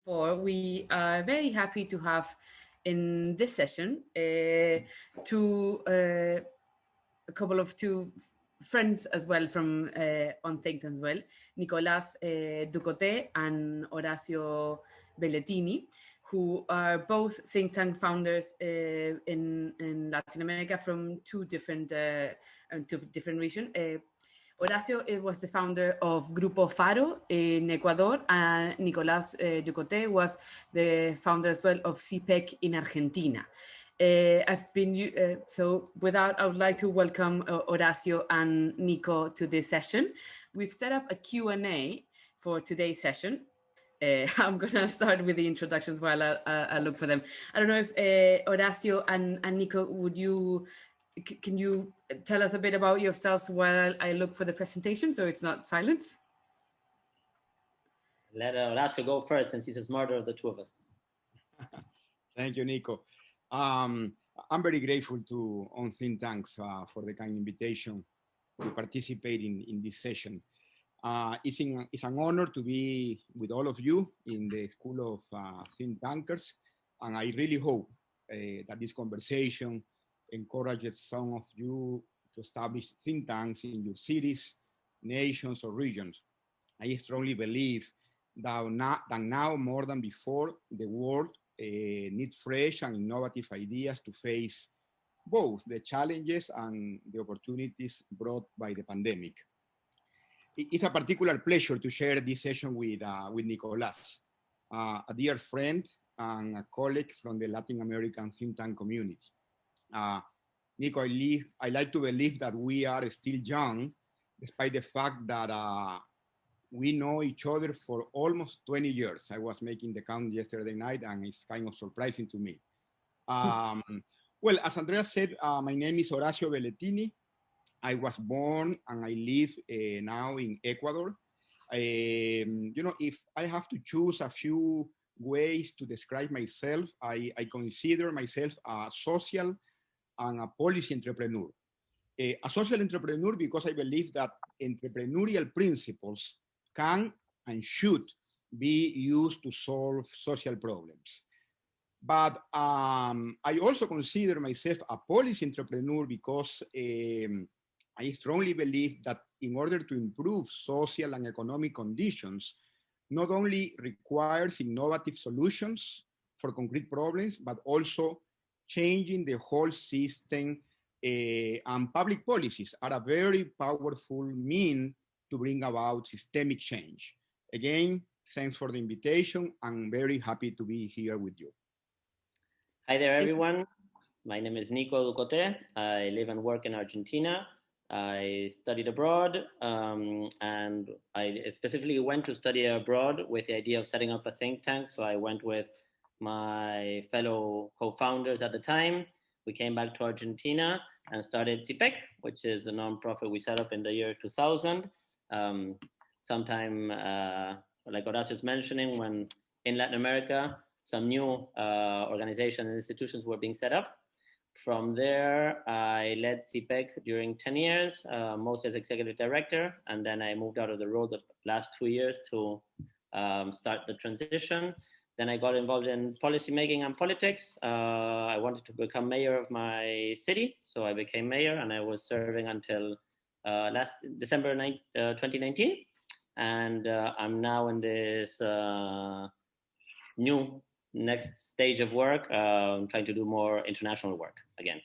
For we are very happy to have in this session a couple of two friends as well from on Thinktankers as well, Nicolás Ducoté and Orazio Belletini, who are both think tank founders in Latin America from two different regions. Orazio was the founder of Grupo Faro in Ecuador, and Nicolás Ducoté was the founder as well of CIPPEC in Argentina. I would like to welcome Orazio and Nico to this session. We've set up a Q&A for today's session. I'm going to start with the introductions while I look for them. I don't know if Orazio and Nico, can you tell us a bit about yourselves while I look for the presentation so it's not silence? Let Orazio go first since he's the smarter of the two of us. Thank you, Nico. I'm very grateful on Think Tanks for the kind invitation to participate in this session. It's an honor to be with all of you in the School of Think Tankers, and I really hope that this conversation encourages some of you to establish think tanks in your cities, nations, or regions. I strongly believe that now more than before, the world needs fresh and innovative ideas to face both the challenges and the opportunities brought by the pandemic. It's a particular pleasure to share this session with Nicolás, a dear friend and a colleague from the Latin American think tank community. Nico, I like to believe that we are still young, despite the fact that we know each other for almost 20 years. I was making the count yesterday night, and it's kind of surprising to me. Well, as Andrea said, my name is Orazio Belletini. I was born and I live now in Ecuador. If I have to choose a few ways to describe myself, I consider myself a social and a policy entrepreneur. A social entrepreneur because I believe that entrepreneurial principles can and should be used to solve social problems. But I also consider myself a policy entrepreneur because I strongly believe that in order to improve social and economic conditions, not only requires innovative solutions for concrete problems, but also changing the whole system, and public policies are a very powerful means to bring about systemic change. Again, thanks for the invitation. I'm very happy to be here with you. Hi there, everyone. My name is Nico Ducoté. I live and work in Argentina. I studied abroad, and I specifically went to study abroad with the idea of setting up a think tank. So I went with my fellow co-founders at the time. We came back to Argentina and started CIPPEC, which is a nonprofit we set up in the year 2000. Sometime, like Oracio's mentioning, when in Latin America, some new organizations and institutions were being set up. From there, I led CIPPEC during 10 years, most as executive director, and then I moved out of the role the last 2 years to start the transition. Then I got involved in policy making and politics. I wanted to become mayor of my city, so I became mayor, and I was serving until last December 2019. And I'm now in this new next stage of work, trying to do more international work again.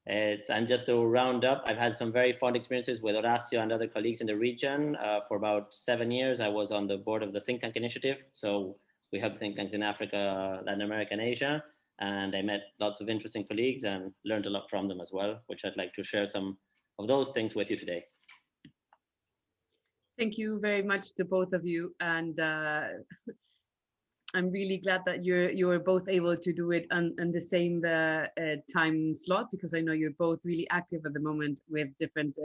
And just to round up, I've had some very fond experiences with Orazio and other colleagues in the region. For about 7 years, I was on the board of the Think Tank Initiative. So we have think tanks in Africa, Latin America, and Asia. And I met lots of interesting colleagues and learned a lot from them as well, which I'd like to share some of those things with you today. Thank you very much to both of you. And I'm really glad that you're both able to do it on the same time slot, because I know you're both really active at the moment with different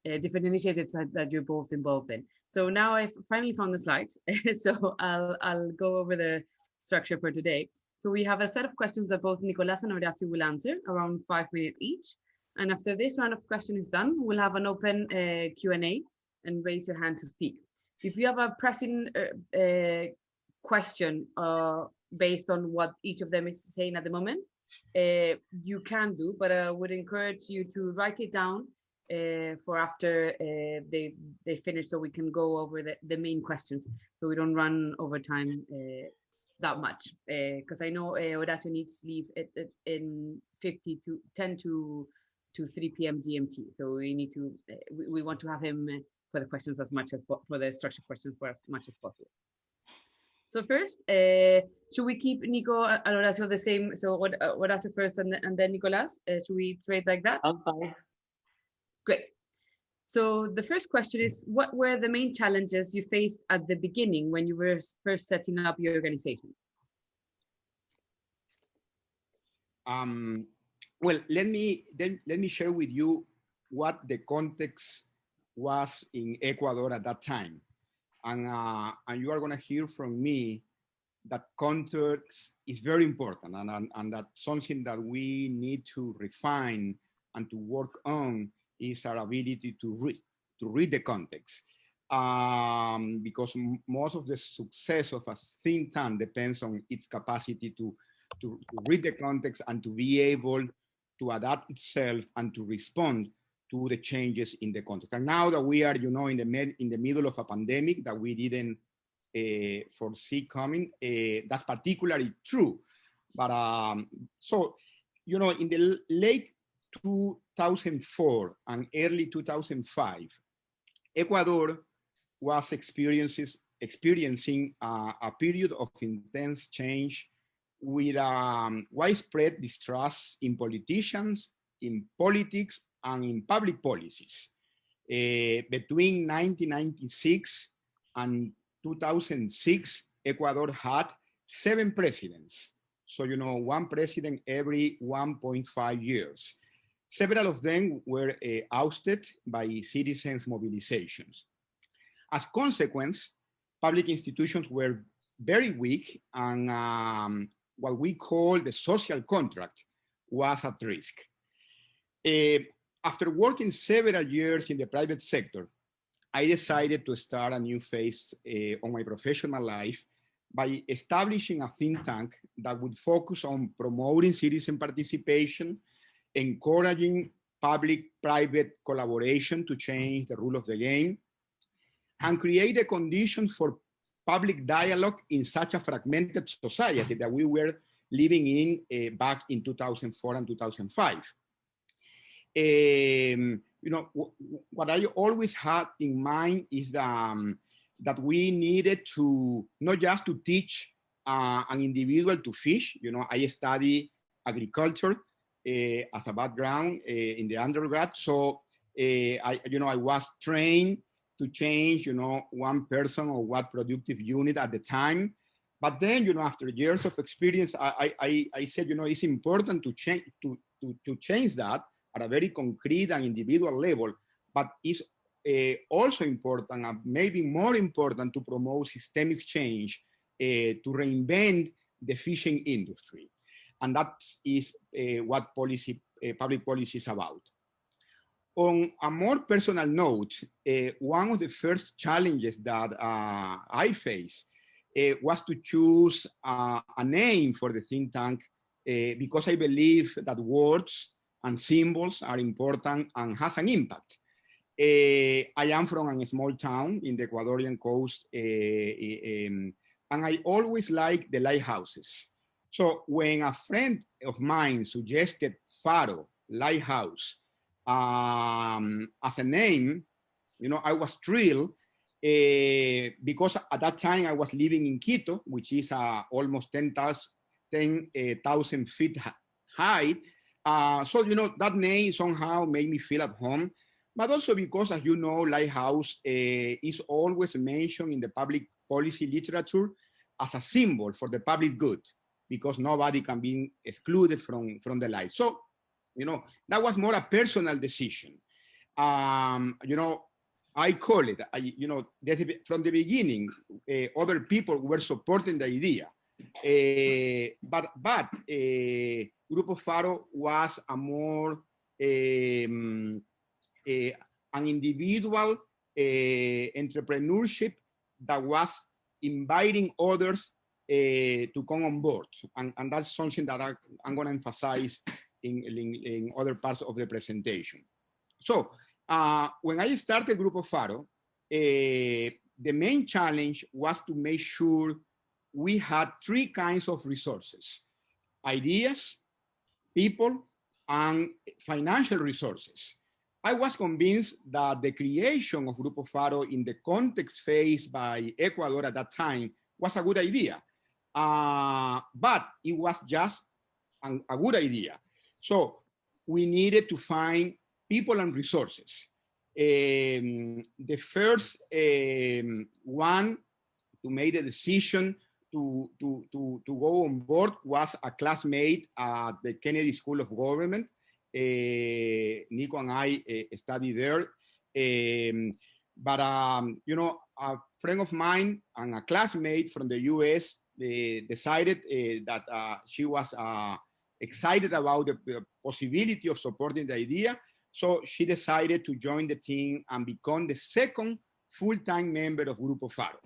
initiatives that you're both involved in. So now I've finally found the slides, so I'll go over the structure for today. So we have a set of questions that both Nicolás and Orazio will answer, around 5 minutes each. And after this round of questions is done, we'll have an open Q&A and raise your hand to speak. If you have a pressing question based on what each of them is saying at the moment, you can do, but I would encourage you to write it down for after they finish, so we can go over the main questions, so we don't run over time that much, because I know Orazio needs to leave in 10 to 3 p.m. GMT, so we need to we want to have him for the questions as much as for the structured questions for as much as possible. So first, should we keep Nico and Orazio the same? So Orazio first and then Nicolás? Should we trade like that? I'm fine. Great. So the first question is, what were the main challenges you faced at the beginning when you were first setting up your organization? Well, let me share with you what the context was in Ecuador at that time. And you are going to hear from me that context is very important, and that something that we need to refine and to work on is our ability to read the context. Because most of the success of a think tank depends on its capacity to read the context and to be able to adapt itself and to respond to the changes in the context. And now that we are, in the middle of a pandemic that we didn't foresee coming, that's particularly true. But so, in the late 2004 and early 2005, Ecuador was experiencing a period of intense change with widespread distrust in politicians, in politics, and in public policies. Between 1996 and 2006, Ecuador had 7 presidents. So, one president every 1.5 years. Several of them were ousted by citizens' mobilizations. As a consequence, public institutions were very weak, and what we call the social contract was at risk. After working several years in the private sector, I decided to start a new phase on my professional life by establishing a think tank that would focus on promoting citizen participation, encouraging public-private collaboration to change the rule of the game, and create the conditions for public dialogue in such a fragmented society that we were living in back in 2004 and 2005. What I always had in mind is that we needed to not just to teach an individual to fish. I study agriculture as a background in the undergrad, so I was trained to change, one person or one productive unit at the time. But then, after years of experience, I said, it's important to change that at a very concrete and individual level, but it's also important, and maybe more important, to promote systemic change, to reinvent the fishing industry. And that is what public policy is about. On a more personal note, one of the first challenges that I faced was to choose a name for the think tank, because I believe that words and symbols are important and has an impact. I am from a small town in the Ecuadorian coast, and I always like the lighthouses. So when a friend of mine suggested Faro, lighthouse, as a name, I was thrilled because at that time I was living in Quito, which is almost 10,000 feet high. So, that name somehow made me feel at home, but also because, as you know, lighthouse is always mentioned in the public policy literature as a symbol for the public good, because nobody can be excluded from the light. So, that was more a personal decision. I call it, from the beginning, other people were supporting the idea. But Grupo Faro was a more an individual entrepreneurship that was inviting others to come on board. And that's something that I'm going to emphasize in other parts of the presentation. So when I started Grupo Faro, the main challenge was to make sure we had three kinds of resources: ideas, people, and financial resources. I was convinced that the creation of Grupo Faro in the context faced by Ecuador at that time was a good idea, but it was just a good idea. So we needed to find people and resources. The first one to make the decision to go on board was a classmate at the Kennedy School of Government. Nico and I studied there. But you know, a friend of mine and a classmate from the US decided that she was excited about the possibility of supporting the idea. So she decided to join the team and become the second full-time member of Grupo Faro.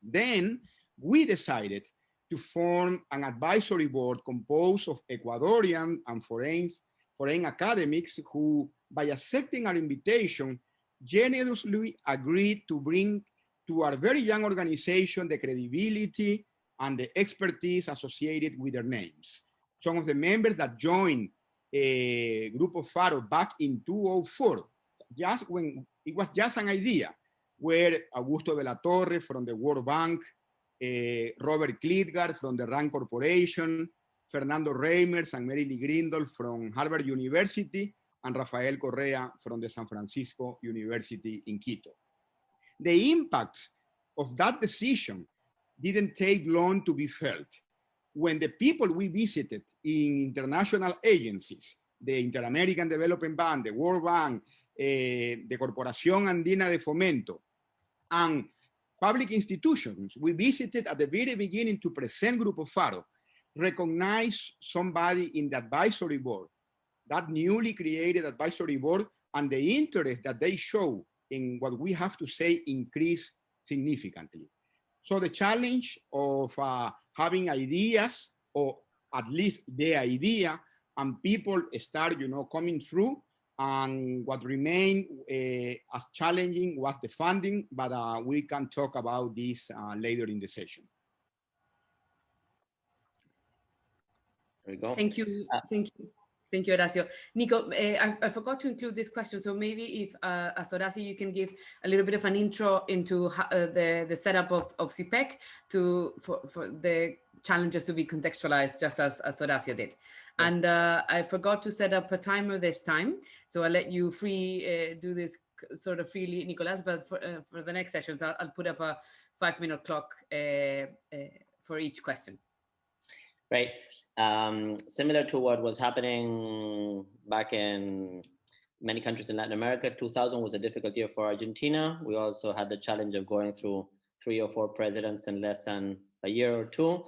Then we decided to form an advisory board composed of Ecuadorian and foreign academics who, by accepting our invitation, generously agreed to bring to our very young organization the credibility and the expertise associated with their names. Some of the members that joined Grupo Faro back in 2004, just when it was just an idea, were Augusto de la Torre from the World Bank, Robert Klitgard from the RAND Corporation, Fernando Reimers and Mary Lee Grindle from Harvard University, and Rafael Correa from the San Francisco University in Quito. The impact of that decision didn't take long to be felt. When the people we visited in international agencies, the Inter-American Development Bank, the World Bank, the Corporación Andina de Fomento, and public institutions we visited at the very beginning to present Grupo Faro, recognize somebody in the advisory board, that newly created advisory board, and the interest that they show in what we have to say increased significantly. So the challenge of having ideas, or at least the idea, and people start, coming through. And what remained as challenging was the funding, but we can talk about this later in the session. There we go. Thank you. Thank you, Orazio. Nico, I forgot to include this question. So maybe if, as Orazio, you can give a little bit of an intro into the setup of CIPPEC for the challenges to be contextualized, just as Orazio did. Yeah. And I forgot to set up a timer this time. So I'll let you do this sort of freely, Nicolás, but for the next sessions, I'll put up a 5-minute clock for each question. Right. Similar to what was happening back in many countries in Latin America, 2000 was a difficult year for Argentina. We also had the challenge of going through 3 or 4 presidents in less than a year or two.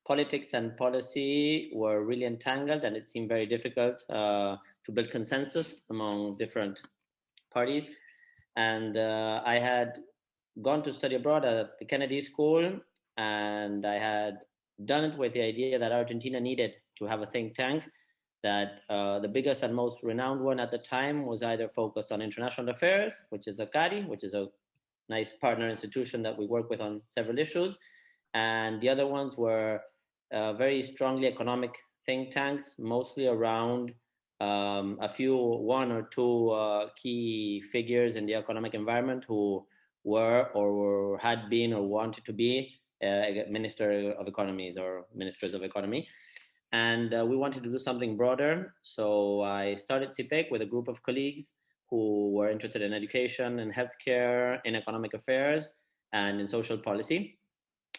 Politics and policy were really entangled, and it seemed very difficult to build consensus among different parties. And I had gone to study abroad at the Kennedy School, and I had done it with the idea that Argentina needed to have a think tank, that the biggest and most renowned one at the time was either focused on international affairs, which is the CARI, which is a nice partner institution that we work with on several issues. And the other ones were very strongly economic think tanks, mostly around one or two key figures in the economic environment who were or had been or wanted to be Minister of Economies or Ministers of Economy. And we wanted to do something broader. So I started CIPPEC with a group of colleagues who were interested in education and healthcare, in economic affairs, and in social policy.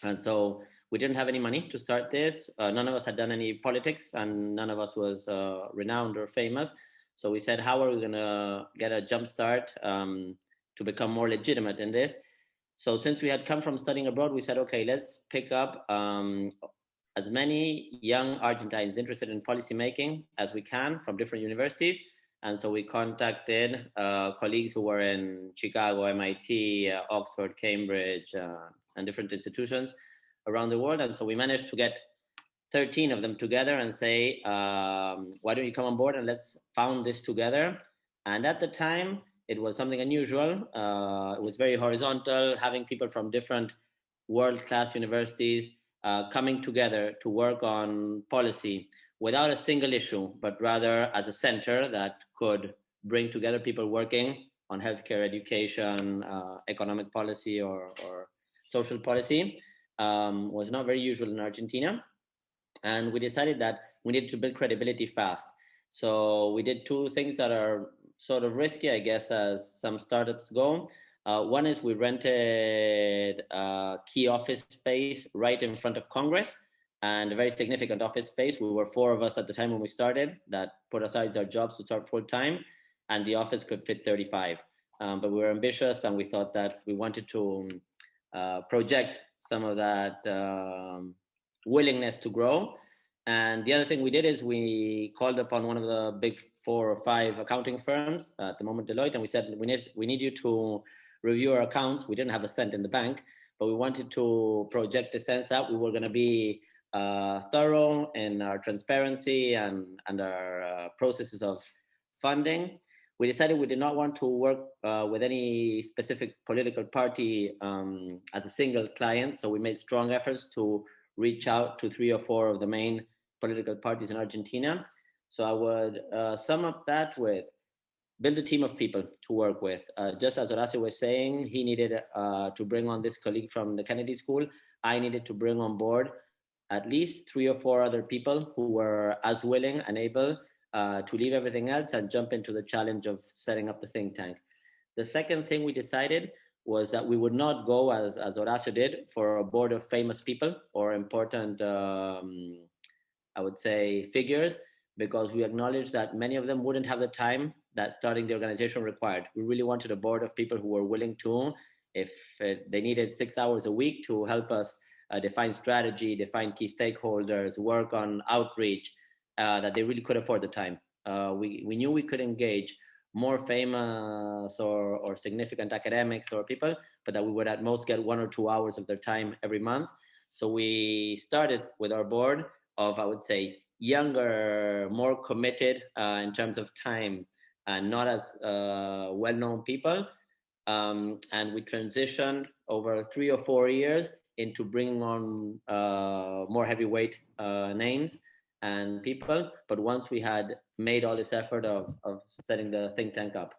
And so we didn't have any money to start this. None of us had done any politics, and none of us was renowned or famous. So we said, how are we going to get a jump start to become more legitimate in this? So since we had come from studying abroad, we said, okay, let's pick up as many young Argentines interested in policymaking as we can from different universities. And so we contacted colleagues who were in Chicago, MIT, Oxford, Cambridge, and different institutions around the world. And so we managed to get 13 of them together and say, why don't you come on board and let's found this together. And at the time, it was something unusual. It was very horizontal, having people from different world-class universities coming together to work on policy without a single issue, but rather as a center that could bring together people working on healthcare, education, economic policy, or social policy. Was not very usual in Argentina. And we decided that we needed to build credibility fast. So we did two things that are sort of risky, I guess, as some startups go. One is we rented a key office space right in front of Congress, and a very significant office space. We were 4 of us at the time when we started that put aside our jobs to start full time, and the office could fit 35. But we were ambitious, and we thought that we wanted to project some of that willingness to grow. And the other thing we did is we called upon one of the big 4 or 5 accounting firms, at the moment Deloitte, and we said, we need you to review our accounts. We didn't have a cent in the bank, but we wanted to project the sense that we were going to be thorough in our transparency and our processes of funding. We decided we did not want to work with any specific political party as a single client. So we made strong efforts to reach out to 3 or 4 of the main political parties in Argentina. So I would sum up that with build a team of people to work with. Just as Orazio was saying, he needed to bring on this colleague from the Kennedy School. I needed to bring on board at least 3 or 4 other people who were as willing and able to leave everything else and jump into the challenge of setting up the think tank. The second thing we decided was that we would not go, as Orazio did, for a board of famous people or important, I would say, figures, because we acknowledged that many of them wouldn't have the time that starting the organization required. We really wanted a board of people who were willing to, if they needed 6 hours a week to help us define strategy, define key stakeholders, work on outreach, that they really could afford the time. We knew we could engage more famous or significant academics or people, but that we would at most get 1 or 2 hours of their time every month. So we started with our board of, I would say, younger, more committed in terms of time, and not as well-known people. And we transitioned over 3 or 4 years into bringing on more heavyweight names and people. But once we had made all this effort of setting the think tank up,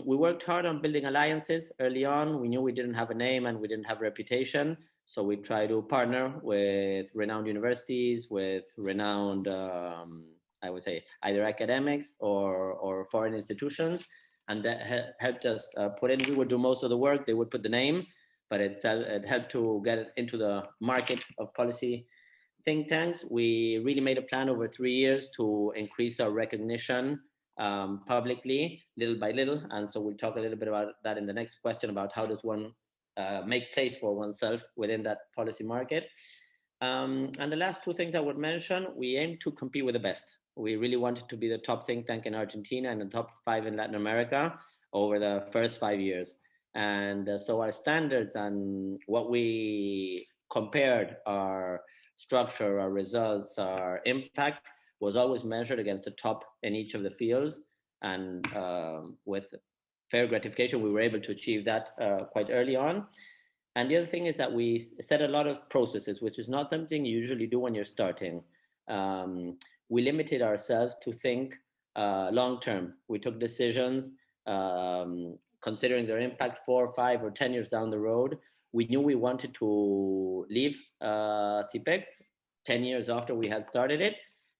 we worked hard on building alliances early on. We knew we didn't have a name and we didn't have a reputation. So we tried to partner with renowned universities, with renowned, I would say, either academics or foreign institutions. And that helped us put in. We would do most of the work. They would put the name, but it helped to get it into the market of policy think tanks. We really made a plan over 3 years to increase our recognition publicly, little by little. And so we'll talk a little bit about that in the next question, about how does one make place for oneself within that policy market. And the last 2 things I would mention, we aim to compete with the best. We really wanted to be the top think tank in Argentina and the top 5 in Latin America over the first 5 years. And so our standards and what we compared, our structure, our results, our impact, was always measured against the top in each of the fields. And with fair gratification, we were able to achieve that quite early on. And the other thing is that we set a lot of processes, which is not something you usually do when you're starting. We limited ourselves to think long-term. We took decisions considering their impact 4, 5, or 10 years down the road. We knew we wanted to leave CIPPEC 10 years after we had started it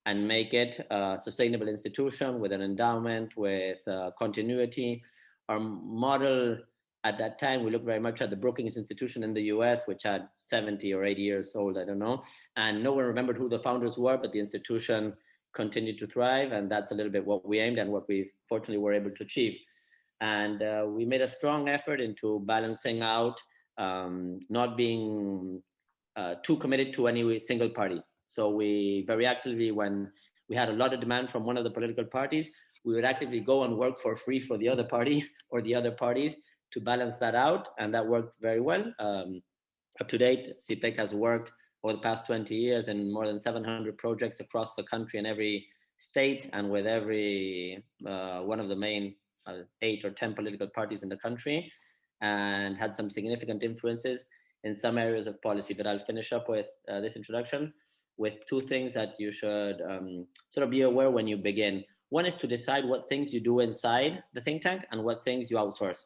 and make it a sustainable institution with an endowment, with continuity. Our model at that time, we looked very much at the Brookings Institution in the US, which had 70 or 80 years old, I don't know. And no one remembered who the founders were, but the institution continued to thrive. And that's a little bit what we aimed and what we fortunately were able to achieve. And we made a strong effort into balancing out, not being too committed to any single party. So we very actively, when we had a lot of demand from one of the political parties, we would actively go and work for free for the other party or the other parties to balance that out. And that worked very well. Up to date, CIPPEC has worked over the past 20 years in more than 700 projects across the country in every state and with every one of the main 8 or 10 political parties in the country, and had some significant influences in some areas of policy. But I'll finish up with this introduction with two things that you should sort of be aware when you begin. One is to decide what things you do inside the think tank and what things you outsource.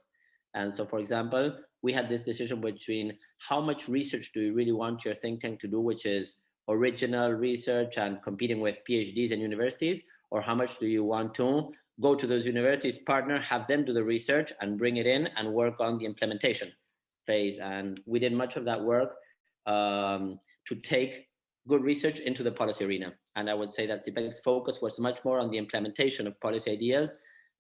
And so, for example, we had this decision between how much research do you really want your think tank to do, which is original research and competing with PhDs and universities, or how much do you want to go to those universities, partner, have them do the research and bring it in and work on the implementation phase. And we did much of that work to take good research into the policy arena. And I would say that CIPPEC's focus was much more on the implementation of policy ideas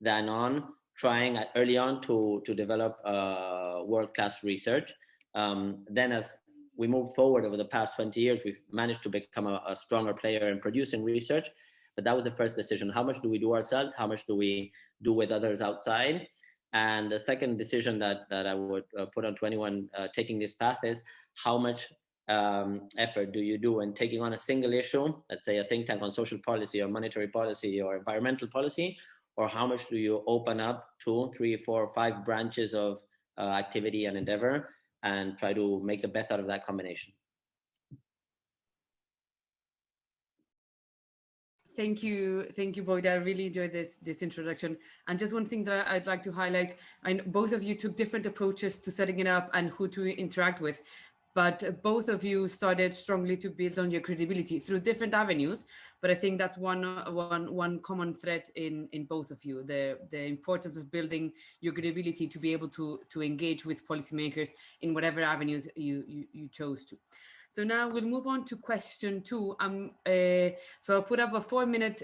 than on trying early on to develop world-class research. Then as we move forward over the past 20 years, we've managed to become a stronger player in producing research. But that was the first decision. How much do we do ourselves? How much do we do with others outside? And the second decision that I would put onto anyone taking this path is how much effort do you do in taking on a single issue, let's say a think tank on social policy or monetary policy or environmental policy, or how much do you open up 2, 3, 4, 5 branches of activity and endeavor and try to make the best out of that combination. Thank you, Boyd. I really enjoyed this introduction. And just one thing that I'd like to highlight, both of you took different approaches to setting it up and who to interact with, but both of you started strongly to build on your credibility through different avenues. But I think that's one common thread in both of you, the importance of building your credibility to be able to engage with policymakers in whatever avenues you chose to. So now we'll move on to question 2. So I'll put up a 4-minute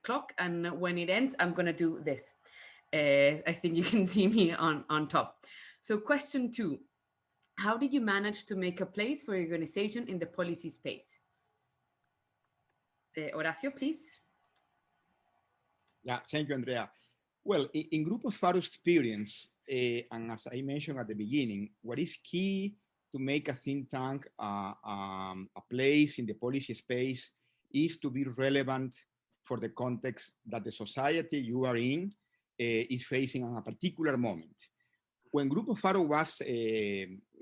clock, and when it ends, I'm going to do this. I think you can see me on top. So question 2, how did you manage to make a place for your organization in the policy space? Orazio, please. Yeah, thank you, Andrea. Well, in Grupo Faro's experience, and as I mentioned at the beginning, what is key to make a think tank a place in the policy space is to be relevant for the context that the society you are in is facing at a particular moment. When Grupo Faro was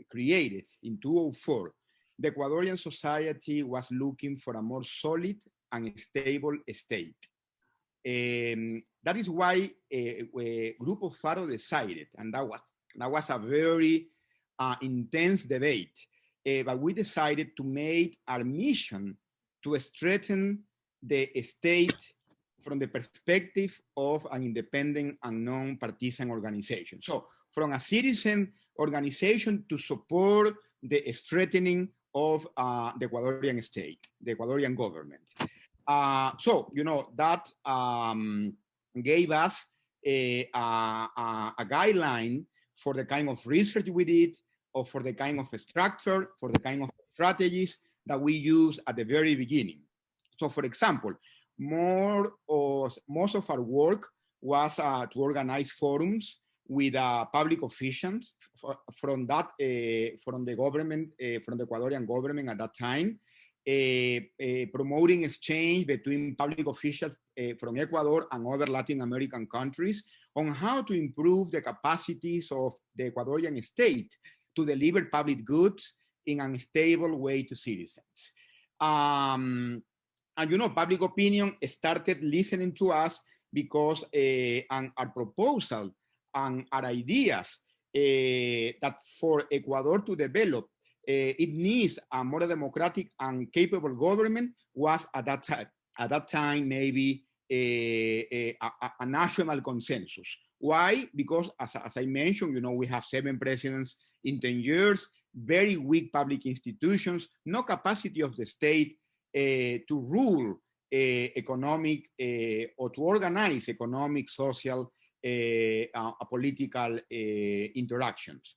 created in 2004, the Ecuadorian society was looking for a more solid and stable state. That is why Grupo Faro decided, and that was a very intense debate, but we decided to make our mission to strengthen the state from the perspective of an independent and non-partisan organization. So from a citizen organization to support the strengthening of the Ecuadorian state, the Ecuadorian government. So, you know, that gave us a guideline for the kind of research we did, or for the kind of structure, for the kind of strategies that we use at the very beginning. So, for example, most of our work was to organize forums with public officials from the government, from the Ecuadorian government at that time, promoting exchange between public officials from Ecuador and other Latin American countries on how to improve the capacities of the Ecuadorian state to deliver public goods in a stable way to citizens. And you know, public opinion started listening to us because our proposal and our ideas that for Ecuador to develop, it needs a more democratic and capable government was at that time maybe a national consensus. Why? Because as I mentioned, you know, we have 7 presidents in 10 years, very weak public institutions, no capacity of the state to rule economic or to organize economic, social, political interactions.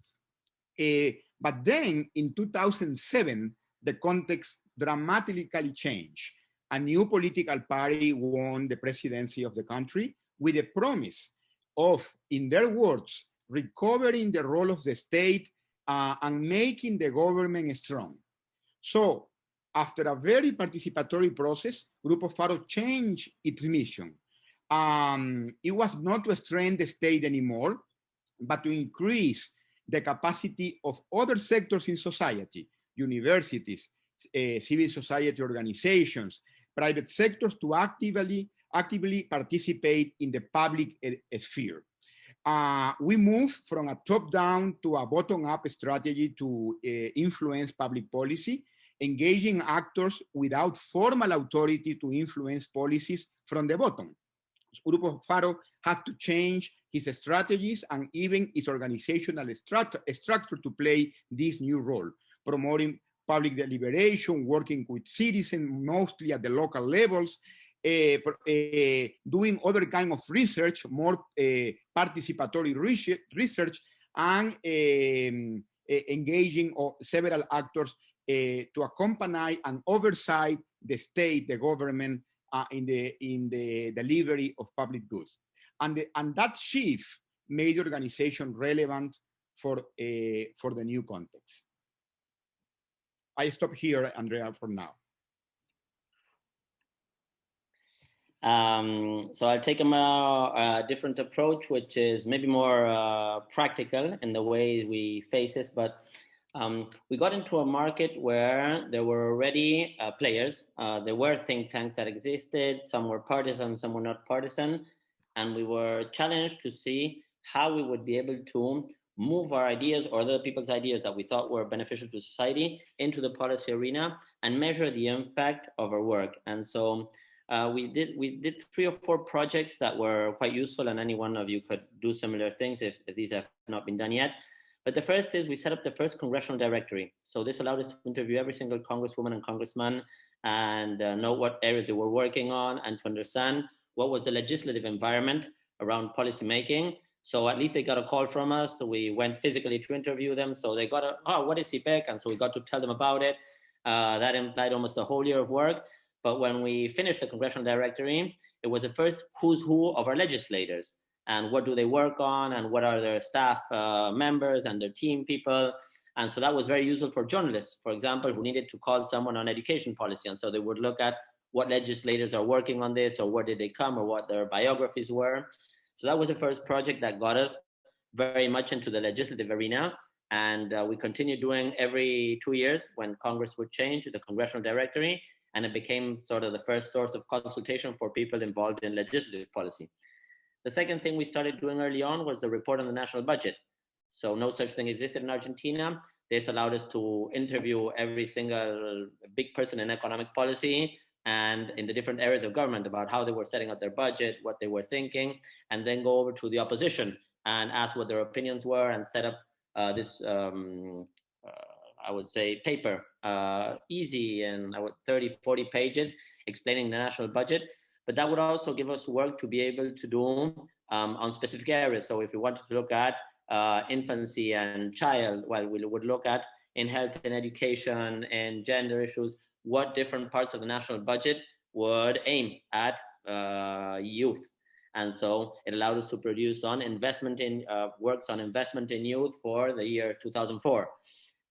But then in 2007, the context dramatically changed. A new political party won the presidency of the country with a promise of, in their words, recovering the role of the state and making the government strong. So after a very participatory process, Grupo Faro changed its mission. It was not to strengthen the state anymore, but to increase the capacity of other sectors in society, universities, civil society organizations, private sectors to actively participate in the public sphere. We moved from a top-down to a bottom-up strategy to influence public policy, engaging actors without formal authority to influence policies from the bottom. Grupo Faro had to change his strategies and even its organizational structure to play this new role, promoting public deliberation, working with citizens, mostly at the local levels, doing other kind of research, more participatory research, and engaging several actors to accompany and oversight the state, the government, in the delivery of public goods. And that shift made the organization relevant for the new context. I stop here, Andrea, for now. So I'll take a different approach, which is maybe more practical in the way we face this, but we got into a market where there were already players. There were think tanks that existed. Some were partisan, some were not partisan. And we were challenged to see how we would be able to move our ideas or other people's ideas that we thought were beneficial to society into the policy arena and measure the impact of our work. And so we did 3 or 4 projects that were quite useful, and any one of you could do similar things if these have not been done yet. But the first is we set up the first congressional directory. So this allowed us to interview every single congresswoman and congressman and know what areas they were working on and to understand what was the legislative environment around policymaking. So at least they got a call from us. So we went physically to interview them. So they got what is CIPPEC? And so we got to tell them about it. That implied almost a whole year of work. But when we finished the congressional directory, it was the first who's who of our legislators. And what do they work on, and what are their staff members and their team people. And so that was very useful for journalists, for example, who needed to call someone on education policy. And so they would look at what legislators are working on this, or where did they come, or what their biographies were. So that was the first project that got us very much into the legislative arena. And we continued doing every 2 years when Congress would change the congressional directory, and it became sort of the first source of consultation for people involved in legislative policy. The second thing we started doing early on was the report on the national budget. So no such thing existed in Argentina. This allowed us to interview every single big person in economic policy and in the different areas of government about how they were setting up their budget, what they were thinking, and then go over to the opposition and ask what their opinions were and set up this, I would say, paper, easy and 30, 40 pages explaining the national budget. But that would also give us work to be able to do on specific areas. So if we wanted to look at infancy and child, well, we would look at in health and education and gender issues, what different parts of the national budget would aim at youth. And so it allowed us to produce on investment in works on investment in youth for the year 2004.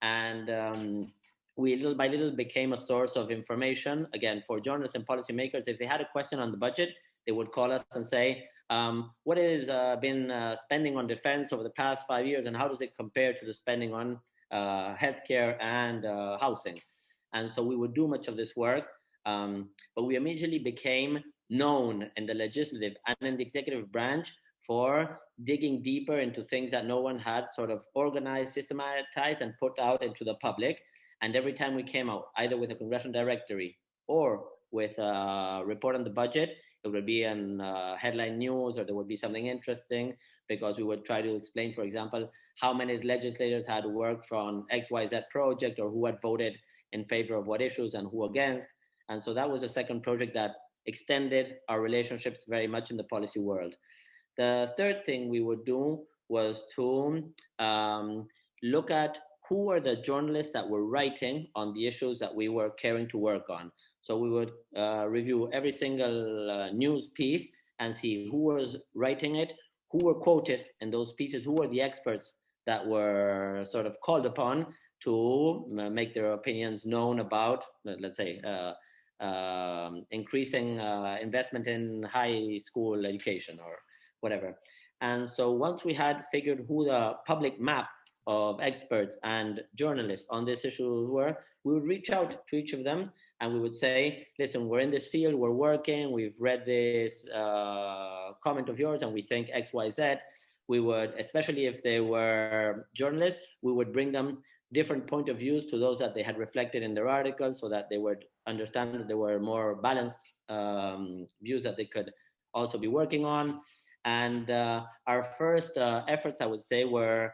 And we little by little became a source of information, again, for journalists and policymakers. If they had a question on the budget, they would call us and say, what has been spending on defense over the past 5 years, and how does it compare to the spending on healthcare and housing? And so we would do much of this work, but we immediately became known in the legislative and in the executive branch for digging deeper into things that no one had sort of organized, systematized, and put out into the public. And every time we came out, either with a congressional directory or with a report on the budget, it would be in headline news, or there would be something interesting, because we would try to explain, for example, how many legislators had worked on XYZ project, or who had voted in favor of what issues and who against. And so that was a second project that extended our relationships very much in the policy world. The third thing we would do was to look at who were the journalists that were writing on the issues that we were caring to work on. So we would review every single news piece and see who was writing it, who were quoted in those pieces, who were the experts that were sort of called upon to make their opinions known about, let's say, increasing investment in high school education or whatever. And so once we had figured who the public map of experts and journalists on this issue were, we would reach out to each of them and we would say, listen, we're in this field, we're working, we've read this comment of yours and we think X, Y, Z. We would, especially if they were journalists, we would bring them different point of views to those that they had reflected in their articles so that they would understand that there were more balanced views that they could also be working on. And our first efforts, I would say, were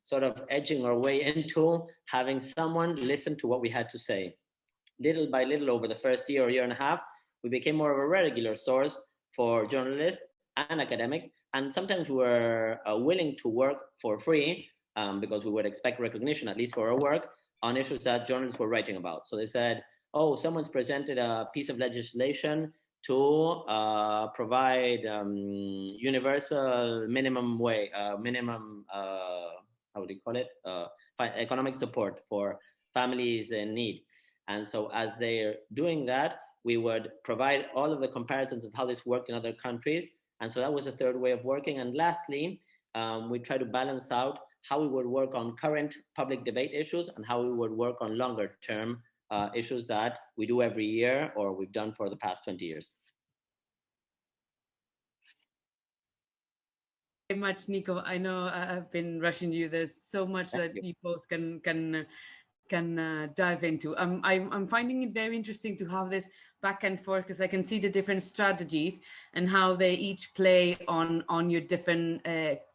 sort of edging our way into having someone listen to what we had to say. Little by little, over the first year or year and a half, we became more of a regular source for journalists and academics. And sometimes we were willing to work for free because we would expect recognition, at least for our work, on issues that journalists were writing about. So they said, oh, someone's presented a piece of legislation to provide universal minimum wage, how would you call it? Economic support for families in need. And so as they're doing that, we would provide all of the comparisons of how this worked in other countries. And so that was a third way of working. And lastly, we try to balance out how we would work on current public debate issues and how we would work on longer term issues that we do every year or we've done for the past 20 years. Very much, Nico. I know I've been rushing you. There's so much that you both can dive into. I'm finding it very interesting to have this back and forth because I can see the different strategies and how they each play on your different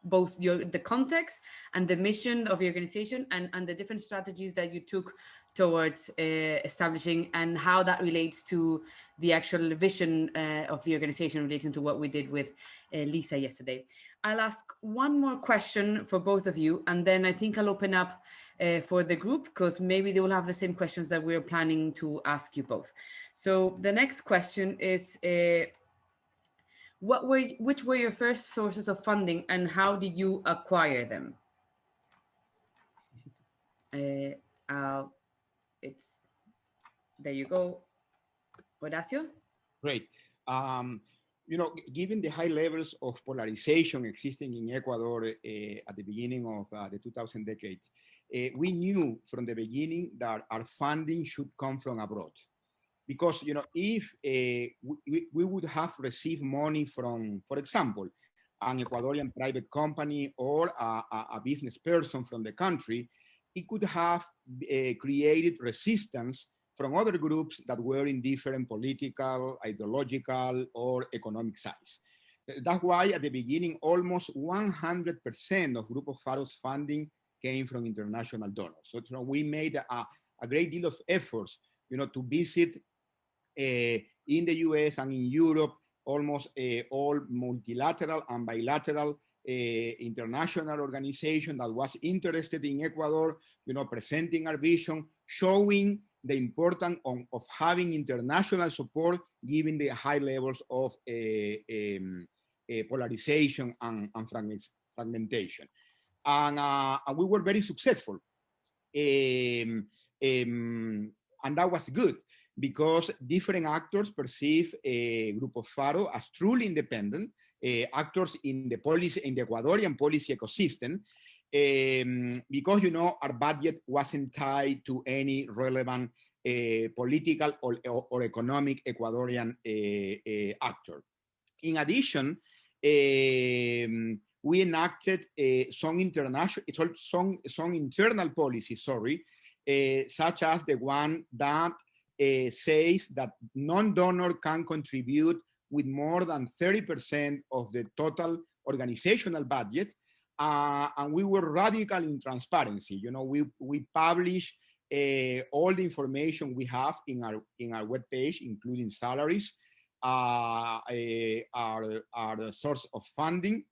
both the context and the mission of your organization and the different strategies that you took towards establishing and how that relates to the actual vision of the organization relating to what we did with Lisa yesterday. I'll ask one more question for both of you, and then I think I'll open up for the group because maybe they will have the same questions that we're planning to ask you both. So the next question is, which were your first sources of funding and how did you acquire them? There you go, Orazio. Great. You know, given the high levels of polarization existing in Ecuador at the beginning of the 2000 decade, we knew from the beginning that our funding should come from abroad. Because, you know, if we would have received money from, for example, an Ecuadorian private company or a business person from the country, it could have created resistance from other groups that were in different political, ideological, or economic size. That's why at the beginning, almost 100% of Grupo Faro's funding came from international donors. So, you know, we made a great deal of efforts, you know, to visit in the US and in Europe, almost all multilateral and bilateral international organization that was interested in Ecuador, you know, presenting our vision, showing the importance of having international support given the high levels of polarization and fragmentation. And we were very successful. And that was good because different actors perceive Grupo Faro as truly independent, actors in the policy, in the Ecuadorian policy ecosystem, because, you know, our budget wasn't tied to any relevant political or economic Ecuadorian actor. In addition, we enacted some internal policies, such as the one that says that non-donor can contribute with more than 30% of the total organizational budget. And we were radical in transparency. You know, we publish all the information we have in our webpage, including salaries, our source of funding,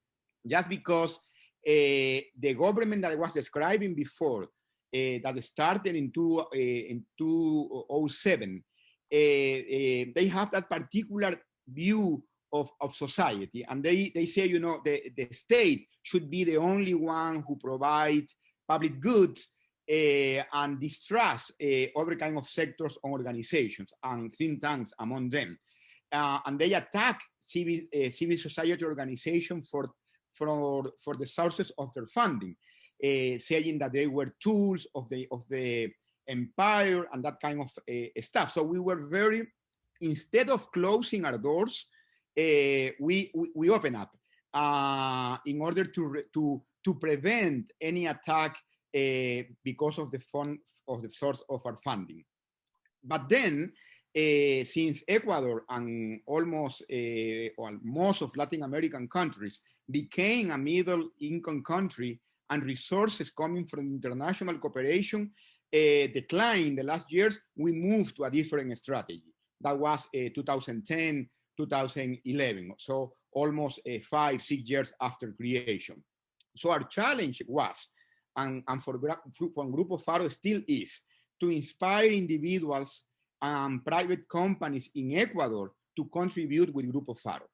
just because the government that I was describing before, that started in 2007, they have that particular view of society. And they say, you know, the state should be the only one who provides public goods and distrust other kind of sectors or organizations and think tanks among them. And they attack civil society organizations for the sources of their funding, saying that they were tools of the empire and that kind of stuff. So we were very, instead of closing our doors, we open up in order to prevent any attack because of the source of our funding. But then, since Ecuador and almost most of Latin American countries became a middle income country and resources coming from international cooperation declined in the last years, we moved to a different strategy. That was 2010, 2011. So almost 5-6 years after creation. So our challenge was, and for Grupo Faro still is, to inspire individuals and private companies in Ecuador to contribute with Grupo Faro.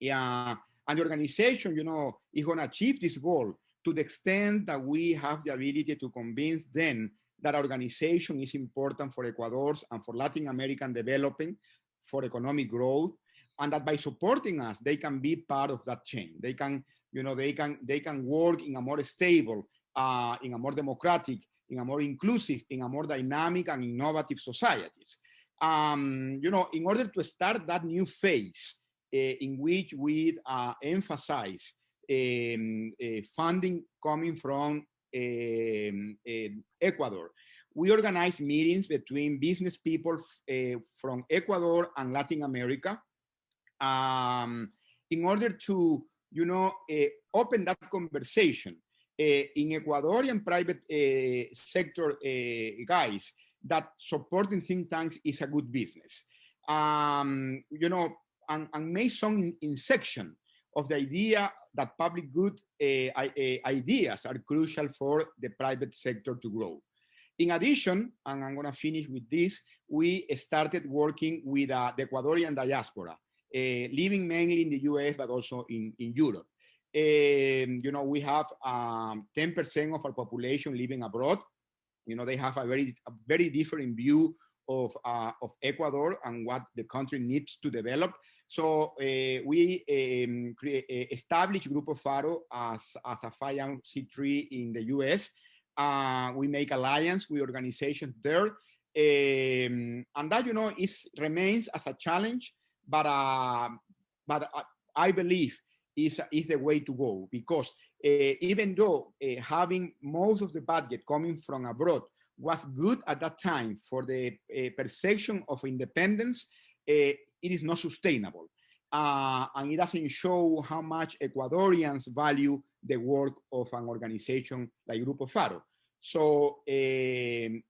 And the organization, you know, is going to achieve this goal to the extent that we have the ability to convince them that our organization is important for Ecuador's and for Latin American development, for economic growth, and that by supporting us, they can be part of that chain. They can, you know, they can work in a more stable, in a more democratic, in a more inclusive, in a more dynamic and innovative societies. You know, in order to start that new phase in which we emphasize funding coming from Ecuador, we organize meetings between business people from Ecuador and Latin America in order to, you know, open that conversation in Ecuadorian private sector guys that supporting think tanks is a good business. You know, and make some insection of the idea that public good ideas are crucial for the private sector to grow. In addition, and I'm going to finish with this, we started working with the Ecuadorian diaspora, living mainly in the US, but also in Europe. You know, we have 10% of our population living abroad. You know, they have a very different view of Ecuador and what the country needs to develop. So we established Grupo Faro as a 501c3 in the US. We make alliance with organizations there. And that, you know, remains as a challenge, but I believe is the way to go, because even though having most of the budget coming from abroad was good at that time for the perception of independence, it is not sustainable. And it doesn't show how much Ecuadorians value the work of an organization like Grupo Faro. So that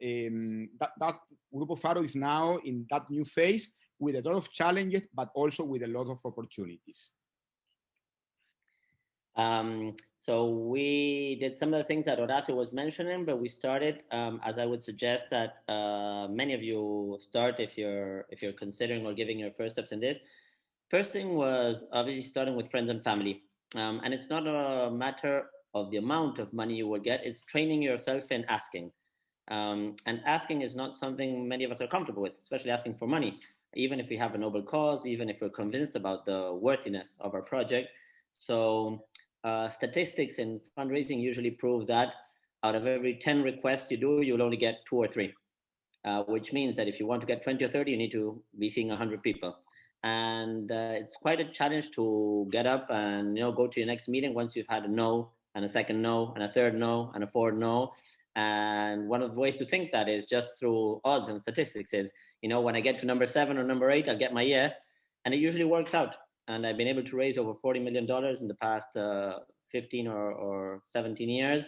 Grupo Faro is now in that new phase with a lot of challenges, but also with a lot of opportunities. So we did some of the things that Orazio was mentioning, but we started, as I would suggest that many of you start if you're considering or giving your first steps in this. First thing was obviously starting with friends and family. And it's not a matter of the amount of money you will get, it's training yourself in asking. And asking is not something many of us are comfortable with, especially asking for money, even if we have a noble cause, even if we're convinced about the worthiness of our project. So statistics in fundraising usually prove that out of every 10 requests you do, you'll only get 2 or 3, which means that if you want to get 20 or 30, you need to be seeing 100 people. And it's quite a challenge to get up and, you know, go to your next meeting once you've had a no and a second no and a third no and a fourth no. And one of the ways to think that is just through odds and statistics is, you know, when I get to number 7 or number 8, I'll get my yes. And it usually works out. And I've been able to raise over $40 million in the past 15 or 17 years,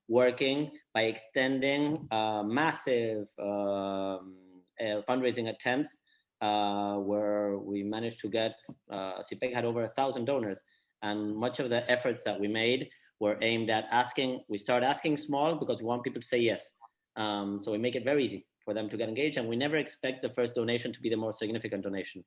working by extending massive fundraising attempts where we managed to get, CIPPEC had over 1,000 donors. And much of the efforts that we made were aimed at we start asking small because we want people to say yes. So we make it very easy for them to get engaged, and we never expect the first donation to be the most significant donation.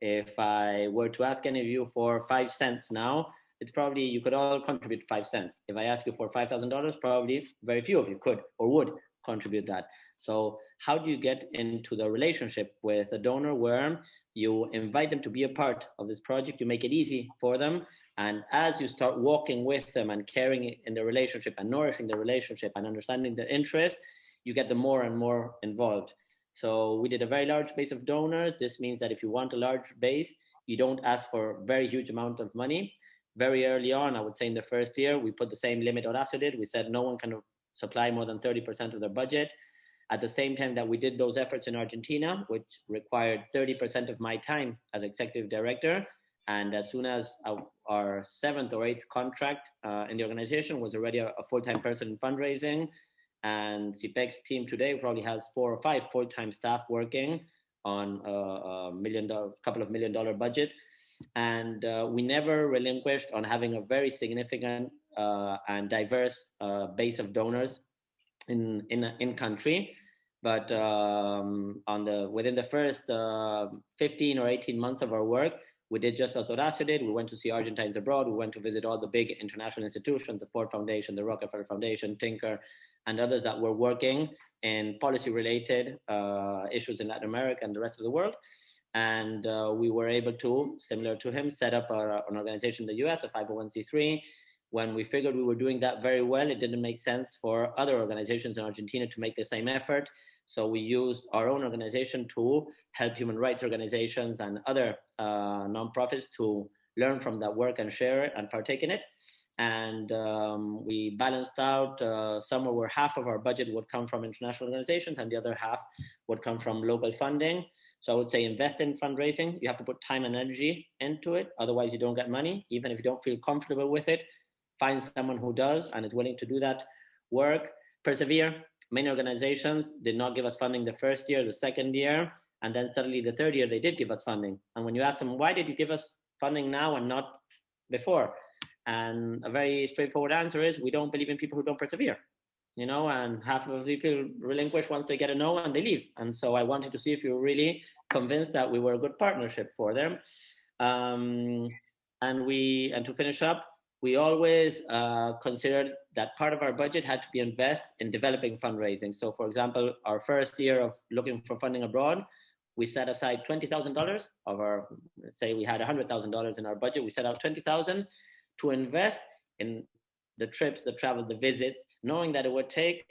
If I were to ask any of you for 5 cents now, it's probably you could all contribute 5 cents. If I ask you for $5,000, probably very few of you could or would contribute that. So how do you get into the relationship with a donor where you invite them to be a part of this project, you make it easy for them, and as you start walking with them and caring in the relationship and nourishing the relationship and understanding their interest, you get them more and more involved. So we did a very large base of donors. This means that if you want a large base, you don't ask for a very huge amount of money. Very early on, I would say in the first year, we put the same limit Orazio did. We said no one can supply more than 30% of their budget. At the same time that we did those efforts in Argentina, which required 30% of my time as executive director. And as soon as our 7th or 8th contract in the organization was already a full-time person in fundraising, and CIPPEC's team today probably has 4 or 5 full-time staff working on a couple of $1 million budget. And we never relinquished on having a very significant and diverse base of donors in country. But within the first 15 or 18 months of our work, we did just as Orazio did. We went to see Argentines abroad. We went to visit all the big international institutions, the Ford Foundation, the Rockefeller Foundation, Tinker, and others that were working in policy-related issues in Latin America and the rest of the world. And we were able to, similar to him, set up an organization in the US, a 501c3. When we figured we were doing that very well, it didn't make sense for other organizations in Argentina to make the same effort. So we used our own organization to help human rights organizations and other nonprofits to learn from that work and share it and partake in it. And we balanced out somewhere where half of our budget would come from international organizations and the other half would come from local funding. So I would say invest in fundraising. You have to put time and energy into it. Otherwise, you don't get money. Even if you don't feel comfortable with it, find someone who does and is willing to do that work. Persevere. Many organizations did not give us funding the first year, the second year, and then suddenly the third year they did give us funding. And when you ask them, why did you give us funding now and not before? And a very straightforward answer is, we don't believe in people who don't persevere. You know, and half of the people relinquish once they get a no and they leave. And so I wanted to see if you were really convinced that we were a good partnership for them. And to finish up, we always considered that part of our budget had to be invested in developing fundraising. So for example, our first year of looking for funding abroad, we set aside $20,000 of our, let's say we had $100,000 in our budget. We set out $20,000 to invest in the trips, the travel, the visits, knowing that it would take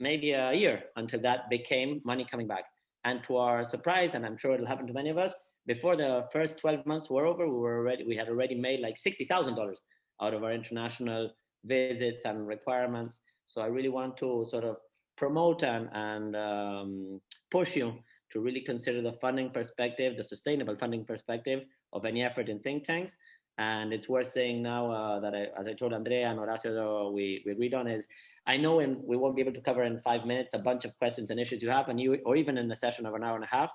maybe a year until that became money coming back. And to our surprise, and I'm sure it'll happen to many of us, before the first 12 months were over, we had already made like $60,000 out of our international visits and requirements. So I really want to sort of promote and push you to really consider the funding perspective, the sustainable funding perspective of any effort in think tanks. And it's worth saying now that as I told Andrea and Orazio, we agreed on is, I know we won't be able to cover in 5 minutes a bunch of questions and issues you have, or even in a session of an hour and a half,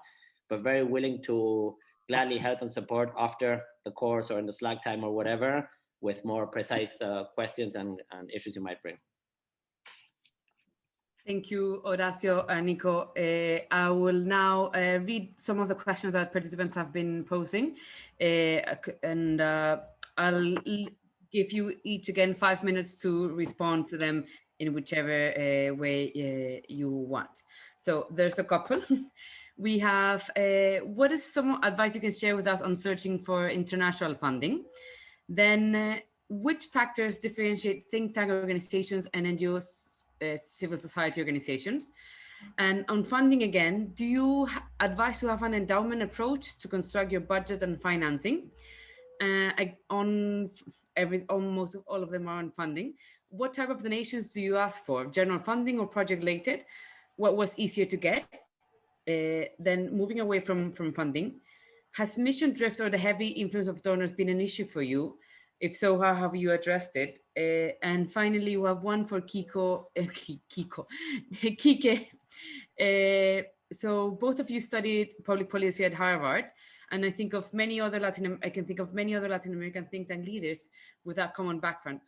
but very willing to gladly help and support after the course or in the Slack time or whatever, with more precise questions and issues you might bring. Thank you, Orazio and Nico. I will now read some of the questions that participants have been posing, and I'll give you each again 5 minutes to respond to them in whichever way you want. So there's a couple. We have, what is some advice you can share with us on searching for international funding? Then which factors differentiate think tank organizations and NGOs, civil society organizations? And on funding again, do you advise to have an endowment approach to construct your budget and financing? Almost all of them are on funding. What type of donations do you ask for? General funding or project related? What was easier to get? Then moving away from funding, has mission drift or the heavy influence of donors been an issue for you? If so, how have you addressed it? And finally, we have one for Kike. So both of you studied public policy at Harvard, and I can think of many other Latin American think tank leaders with that common background.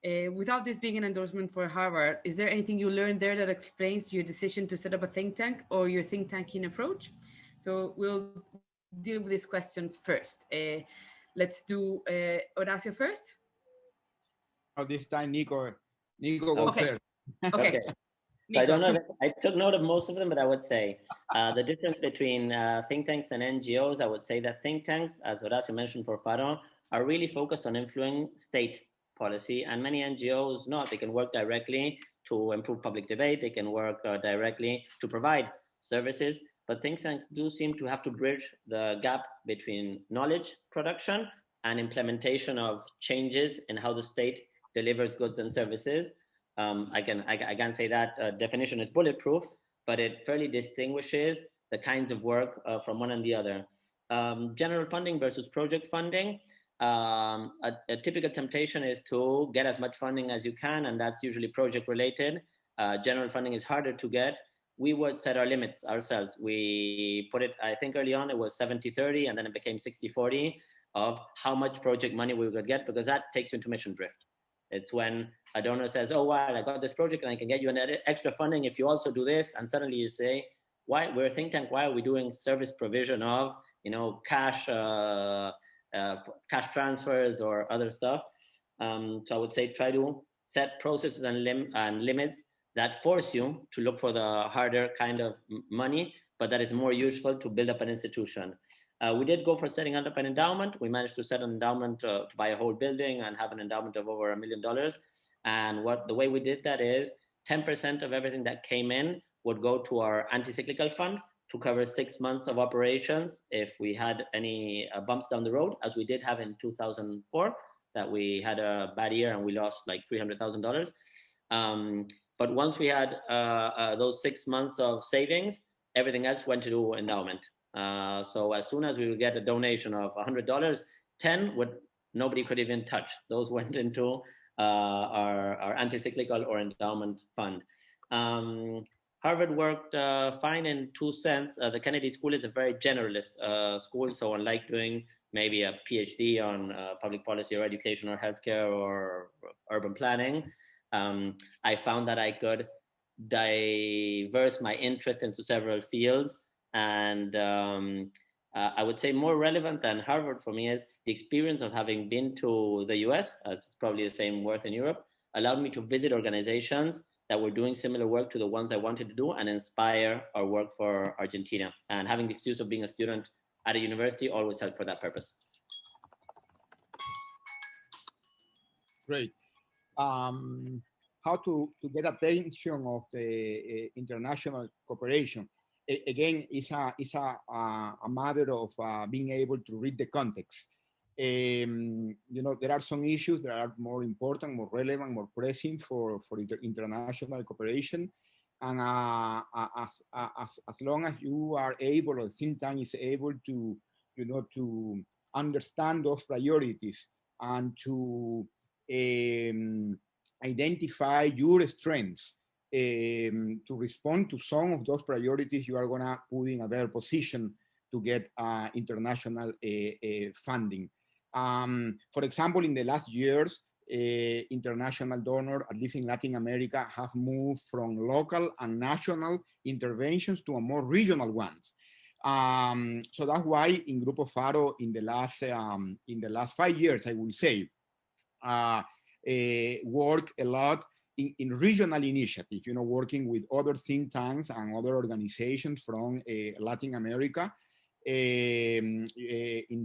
Without this being an endorsement for Harvard, is there anything you learned there that explains your decision to set up a think tank or your think tanking approach? So we'll deal with these questions first. Let's do Orazio first. Oh, this time, Nico go Okay. first. Okay. So I don't know, I took note of most of them, but I would say the difference between think tanks and NGOs, I would say that think tanks, as Orazio mentioned for Faro, are really focused on influencing state policy, and many NGOs not. They can work directly to improve public debate, they can work directly to provide services, but think tanks do seem to have to bridge the gap between knowledge production and implementation of changes in how the state delivers goods and services. I can't say that definition is bulletproof, but it fairly distinguishes the kinds of work from one and the other. General funding versus project funding. A typical temptation is to get as much funding as you can, and that's usually project related. General funding is harder to get. We would set our limits ourselves. We put it, I think early on it was 70-30, and then it became 60-40 of how much project money we would get, because that takes you into mission drift. It's when a donor says, oh, wow, I got this project and I can get you an extra funding if you also do this. And suddenly you say, why, we're a think tank, why are we doing service provision of, cash transfers or other stuff? So I would say try to set processes and limits that force you to look for the harder kind of money, but that is more useful to build up an institution. We did go for setting up an endowment. We managed to set an endowment to buy a whole building and have an endowment of over $1 million. And the way we did that is 10% of everything that came in would go to our anti-cyclical fund to cover 6 months of operations if we had any bumps down the road, as we did have in 2004, that we had a bad year and we lost like $300,000. But once we had those 6 months of savings, everything else went to endowment. So as soon as we would get a donation of $100, 10 nobody could even touch. Those went into our anti-cyclical or endowment fund. Harvard worked fine in two sense. The Kennedy School is a very generalist school, so unlike doing maybe a PhD on public policy or education or healthcare or urban planning, I found that I could diverse my interest into several fields. And I would say more relevant than Harvard for me is the experience of having been to the US, as probably the same worth in Europe, allowed me to visit organizations that were doing similar work to the ones I wanted to do and inspire our work for Argentina. And having the excuse of being a student at a university always helped for that purpose. Great. How to get attention of the international cooperation. Again, it's a matter of being able to read the context. There are some issues that are more important, more relevant, more pressing for international cooperation. And as long as you are able, or the think tank is able to, to understand those priorities and to identify your strengths to respond to some of those priorities, you are gonna put in a better position to get international funding. For example, in the last years, international donors, at least in Latin America, have moved from local and national interventions to a more regional ones. So that's why in Grupo Faro, in the last 5 years, I will say, work a lot in regional initiatives, working with other think tanks and other organizations from Latin America. In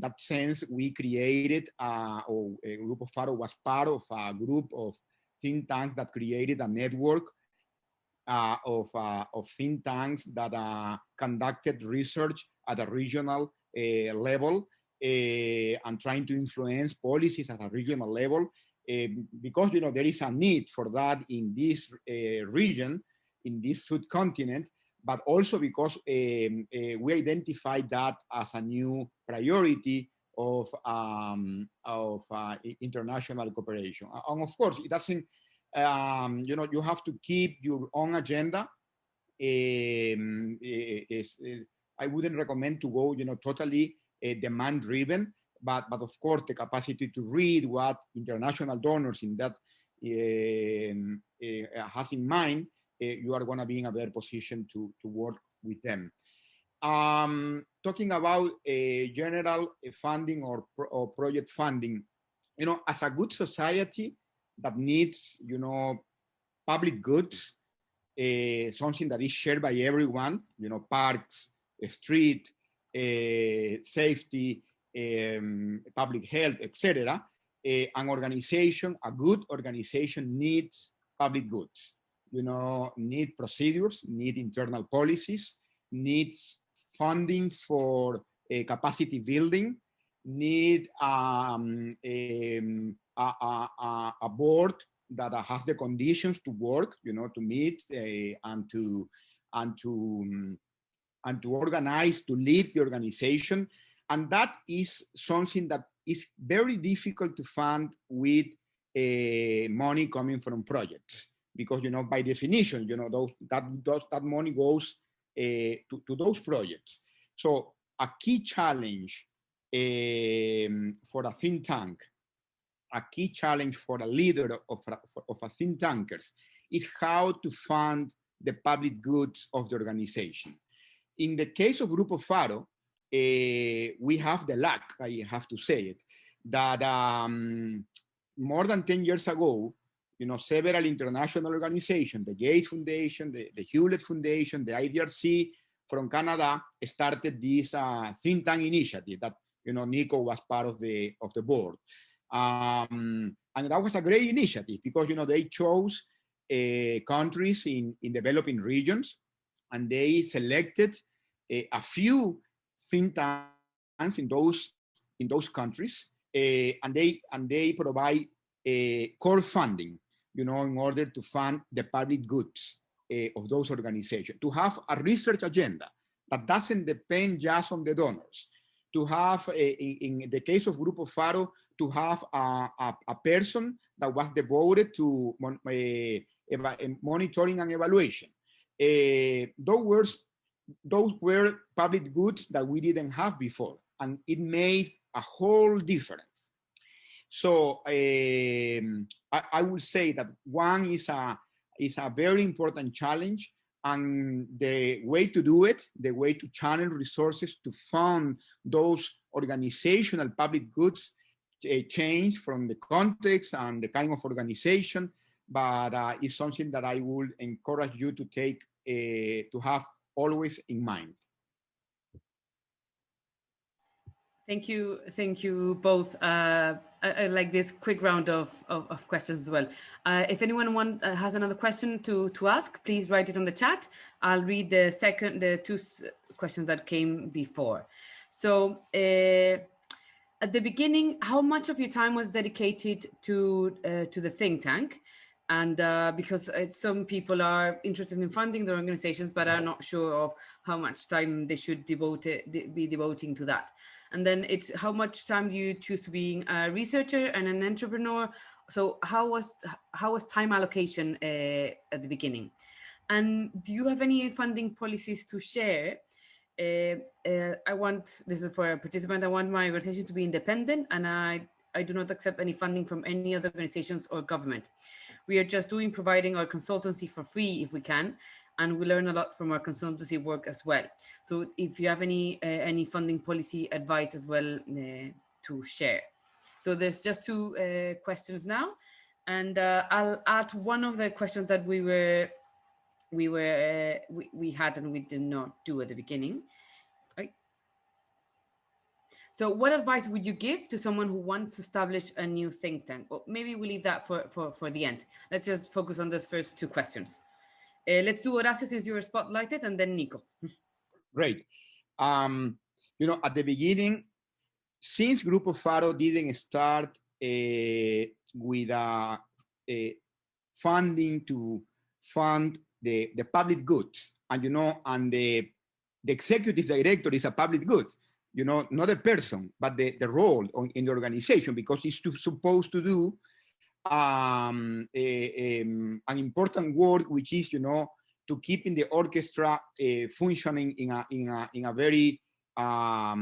that sense, we created, or Grupo Faro was part of a group of think tanks that created a network of think tanks that conducted research at a regional level and trying to influence policies at a regional level. Because there is a need for that in this region, in this subcontinent, but also because we identified that as a new priority of international cooperation. And of course, it doesn't, you have to keep your own agenda. I wouldn't recommend to go, totally demand-driven. But of course, the capacity to read what international donors in that has in mind, you are going to be in a better position to work with them. talking about general funding or project funding, as a good society that needs, public goods, something that is shared by everyone, parks, street, safety, public health, etc. A good organization needs public goods, need procedures, need internal policies, needs funding for capacity building, need a board that has the conditions to work, to meet and to organize, to lead the organization. And that is something that is very difficult to fund with money coming from projects, because by definition, that money goes to those projects. So a key challenge for a think tank, a key challenge for a leader of a think tankers is how to fund the public goods of the organization. In the case of Grupo Faro, we have the luck, I have to say it, that more than 10 years ago, several international organizations, the Gates Foundation, the Hewlett Foundation, the IDRC from Canada started this think tank initiative that, Nico was part of the board. And that was a great initiative because, they chose countries in developing regions, and they selected a few think tanks in those countries, and they provide core funding, in order to fund the public goods of those organizations, to have a research agenda that doesn't depend just on the donors, to have, in the case of Grupo Faro, to have a person that was devoted to monitoring and evaluation. Those were public goods that we didn't have before, and it made a whole difference. So I would say that one is a very important challenge, and the way to do it, the way to channel resources to fund those organizational public goods change from the context and the kind of organization, but it's something that I would encourage you to take, to have always in mind. Thank you both. I like this quick round of questions as well. If anyone has another question to ask, please write it on the chat. I'll read the two questions that came before. So at the beginning, how much of your time was dedicated to the think tank? And because some people are interested in funding their organizations, but are not sure of how much time they should be devoting to that. And then it's how much time do you choose to being a researcher and an entrepreneur? So how was time allocation at the beginning? And do you have any funding policies to share? This is for a participant, I want my organization to be independent, and I do not accept any funding from any other organizations or government. We are just providing our consultancy for free if we can, and we learn a lot from our consultancy work as well. So if you have any funding policy advice as well to share. So there's just two questions now, and I'll add one of the questions that we had and we did not do at the beginning. Right. So what advice would you give to someone who wants to establish a new think tank? Well, maybe we'll leave that for the end. Let's just focus on those first two questions. Let's do Orazio since you were spotlighted, and then Nico. Great. At the beginning, since Grupo Faro didn't start with funding to fund the public goods, and and the executive director is a public good, not a person, but the role in the organization, because it's supposed to do an important work, which is to keeping the orchestra functioning in a very I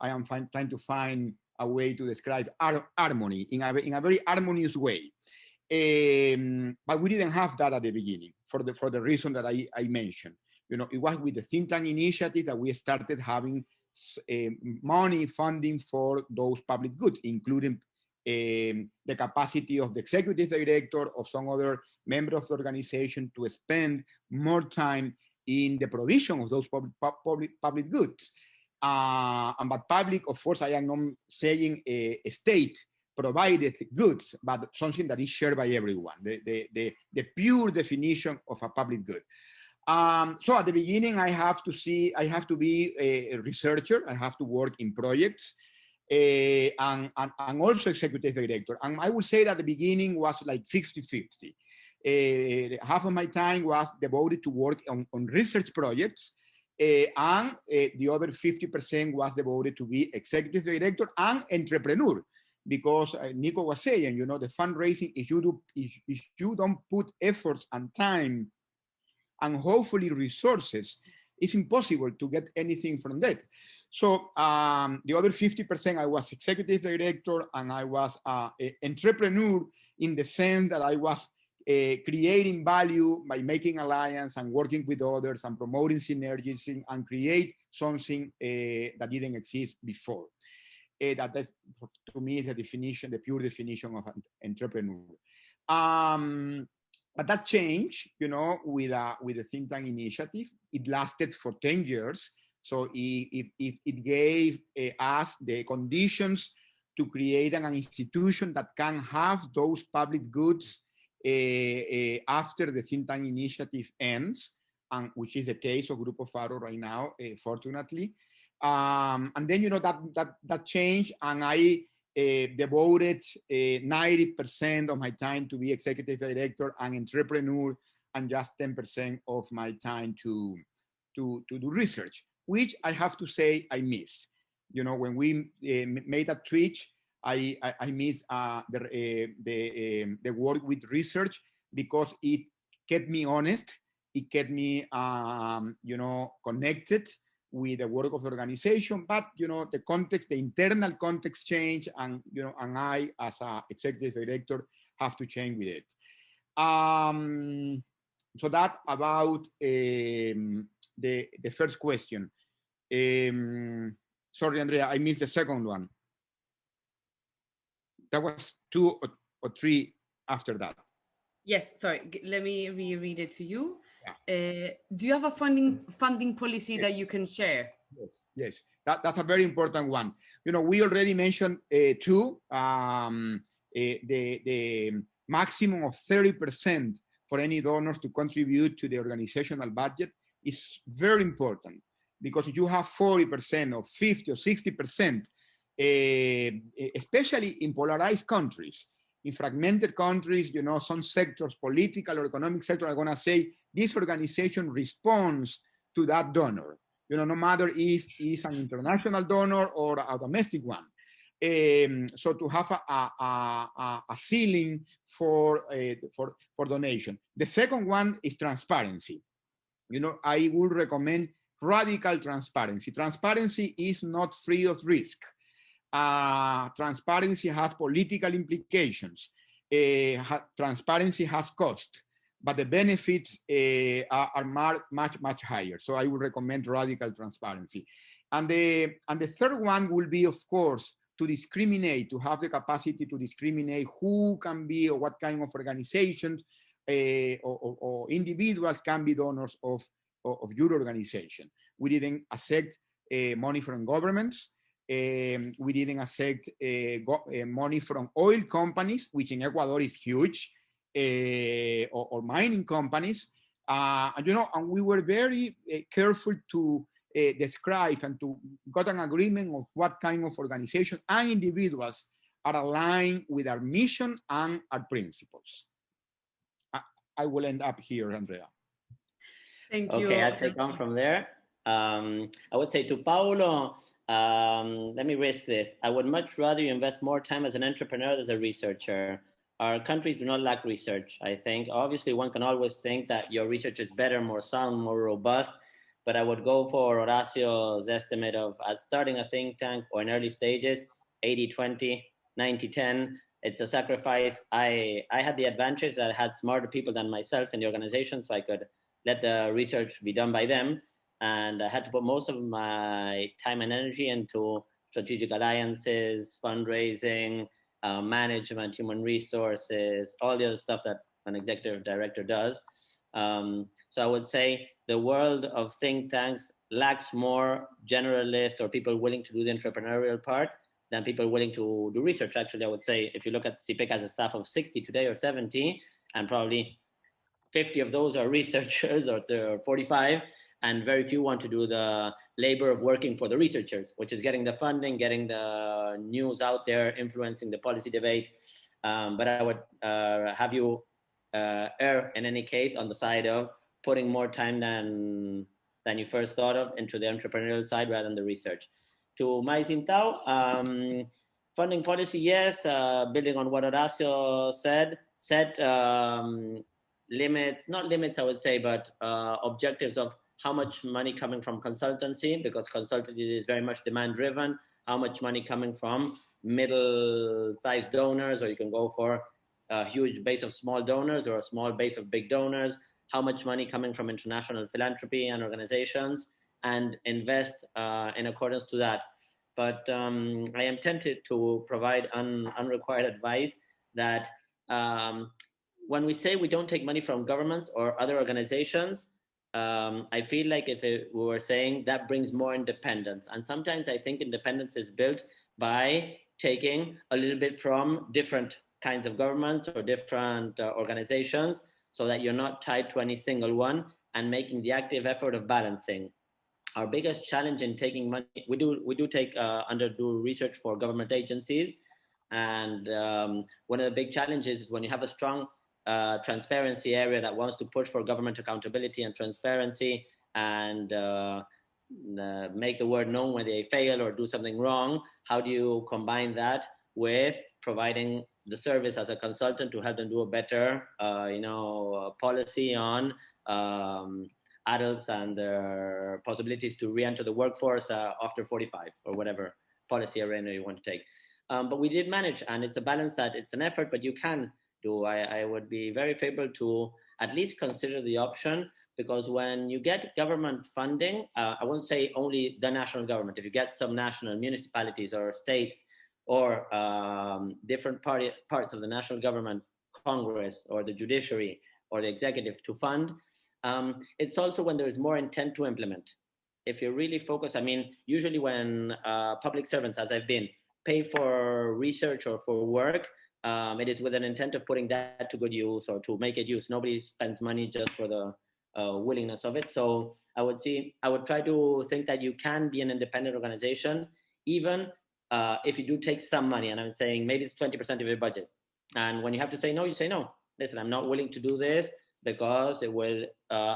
am trying to find a way to describe harmony in a very harmonious way. But we didn't have that at the beginning for the reason that I mentioned. it was with the think tank initiative that we started having money funding for those public goods, including the capacity of the executive director of some other member of the organization to spend more time in the provision of those public goods. But public, of course, I am not saying a state provided goods, but something that is shared by everyone, the pure definition of a public good. So at the beginning, I have to be a researcher, I have to work in projects, and also executive director. And I would say that the beginning was like 50-50. Half of my time was devoted to work on research projects, and the other 50% was devoted to be executive director and entrepreneur. Because Nico was saying, the fundraising, if you don't put efforts and time and hopefully resources, it's impossible to get anything from that. So the other 50%, I was executive director and I was an entrepreneur in the sense that I was creating value by making alliance and working with others and promoting synergies and create something that didn't exist before. That is, to me, the definition, the pure definition of an entrepreneur. But that changed, with the think tank initiative. It lasted for 10 years. So it gave us the conditions to create an institution that can have those public goods after the think tank initiative ends, and which is the case of Grupo Faro right now, fortunately. And then, that changed, and I devoted 90% of my time to be executive director and entrepreneur, and just 10% of my time to do research, which I have to say I missed. When we made that switch, I missed the work with research, because it kept me honest, it kept me connected with the work of the organization, but the context, the internal context changed, and and I, as an executive director, have to change with it. So that about the first question. Sorry, Andrea, I missed the second one. That was 2 or 3 after that. Yes, sorry. Let me reread it to you. Yeah. Do you have a funding policy that you can share? Yes. That's a very important one. We already mentioned 2. The maximum of 30% for any donors to contribute to the organizational budget is very important, because if you have 40% or 50 or 60%, especially in polarized countries, in fragmented countries, some sectors, political or economic sector, are going to say this organization responds to that donor, no matter if it's an international donor or a domestic one. So to have a ceiling for donation. The second one is transparency. I would recommend radical transparency. Transparency is not free of risk. Transparency has political implications. Transparency has cost, but the benefits are much higher. So I would recommend radical transparency. And the third one will be, of course, to discriminate, to have the capacity to discriminate who can be or what kind of organizations or individuals can be donors of your organization. We didn't accept money from governments. We didn't accept money from oil companies, which in Ecuador is huge, or mining companies. And we were very careful to describe and to get an agreement of what kind of organization and individuals are aligned with our mission and our principles. I will end up here, Andrea. Thank you. Okay, I'll take on from there. I would say to Paulo, let me risk this. I would much rather you invest more time as an entrepreneur than as a researcher. Our countries do not lack research, I think. Obviously, one can always think that your research is better, more sound, more robust, but I would go for Oracio's estimate of starting a think tank or in early stages, 80-20, 90-10. It's a sacrifice. I had the advantage that I had smarter people than myself in the organization, so I could let the research be done by them. And I had to put most of my time and energy into strategic alliances, fundraising, management, human resources, all the other stuff that an executive director does. So I would say the world of think tanks lacks more generalists or people willing to do the entrepreneurial part than people willing to do research. Actually, I would say if you look at CIPPEC as a staff of 60 today or 70, and probably 50 of those are researchers or 45, and very few want to do the labor of working for the researchers, which is getting the funding, getting the news out there, influencing the policy debate. But I would have you err in any case on the side of putting more time than you first thought of into the entrepreneurial side rather than the research. To Mai Xintao, funding policy, yes, building on what Orazio said, set limits, not limits I would say, but objectives of how much money coming from consultancy, because consultancy is very much demand driven, how much money coming from middle-sized donors, or you can go for a huge base of small donors or a small base of big donors, how much money coming from international philanthropy and organizations, and invest in accordance to that. But I am tempted to provide unrequired advice that when we say we don't take money from governments or other organizations, I feel like if we were saying that brings more independence. And sometimes I think independence is built by taking a little bit from different kinds of governments or different organizations, so that you're not tied to any single one, and making the active effort of balancing. Our biggest challenge in taking money, we do take do research for government agencies, and one of the big challenges is when you have a strong transparency area that wants to push for government accountability and transparency, and make the word known when they fail or do something wrong. How do you combine that with providing the service as a consultant to help them do a better, policy on adults and their possibilities to re-enter the workforce after 45 or whatever policy arena you want to take. But we did manage, and it's a balance that it's an effort, but you can do. I would be very favorable to at least consider the option, because when you get government funding, I won't say only the national government, if you get some national municipalities or states or different parts of the national government, Congress or the judiciary or the executive to fund, it's also when there is more intent to implement. If you really focus, I mean, usually when public servants, as I've been, pay for research or for work, it is with an intent of putting that to good use or to make it use. Nobody spends money just for the willingness of it. So I would try to think that you can be an independent organization, even if you do take some money. And I'm saying maybe it's 20% of your budget. And when you have to say no, you say no. Listen, I'm not willing to do this because it will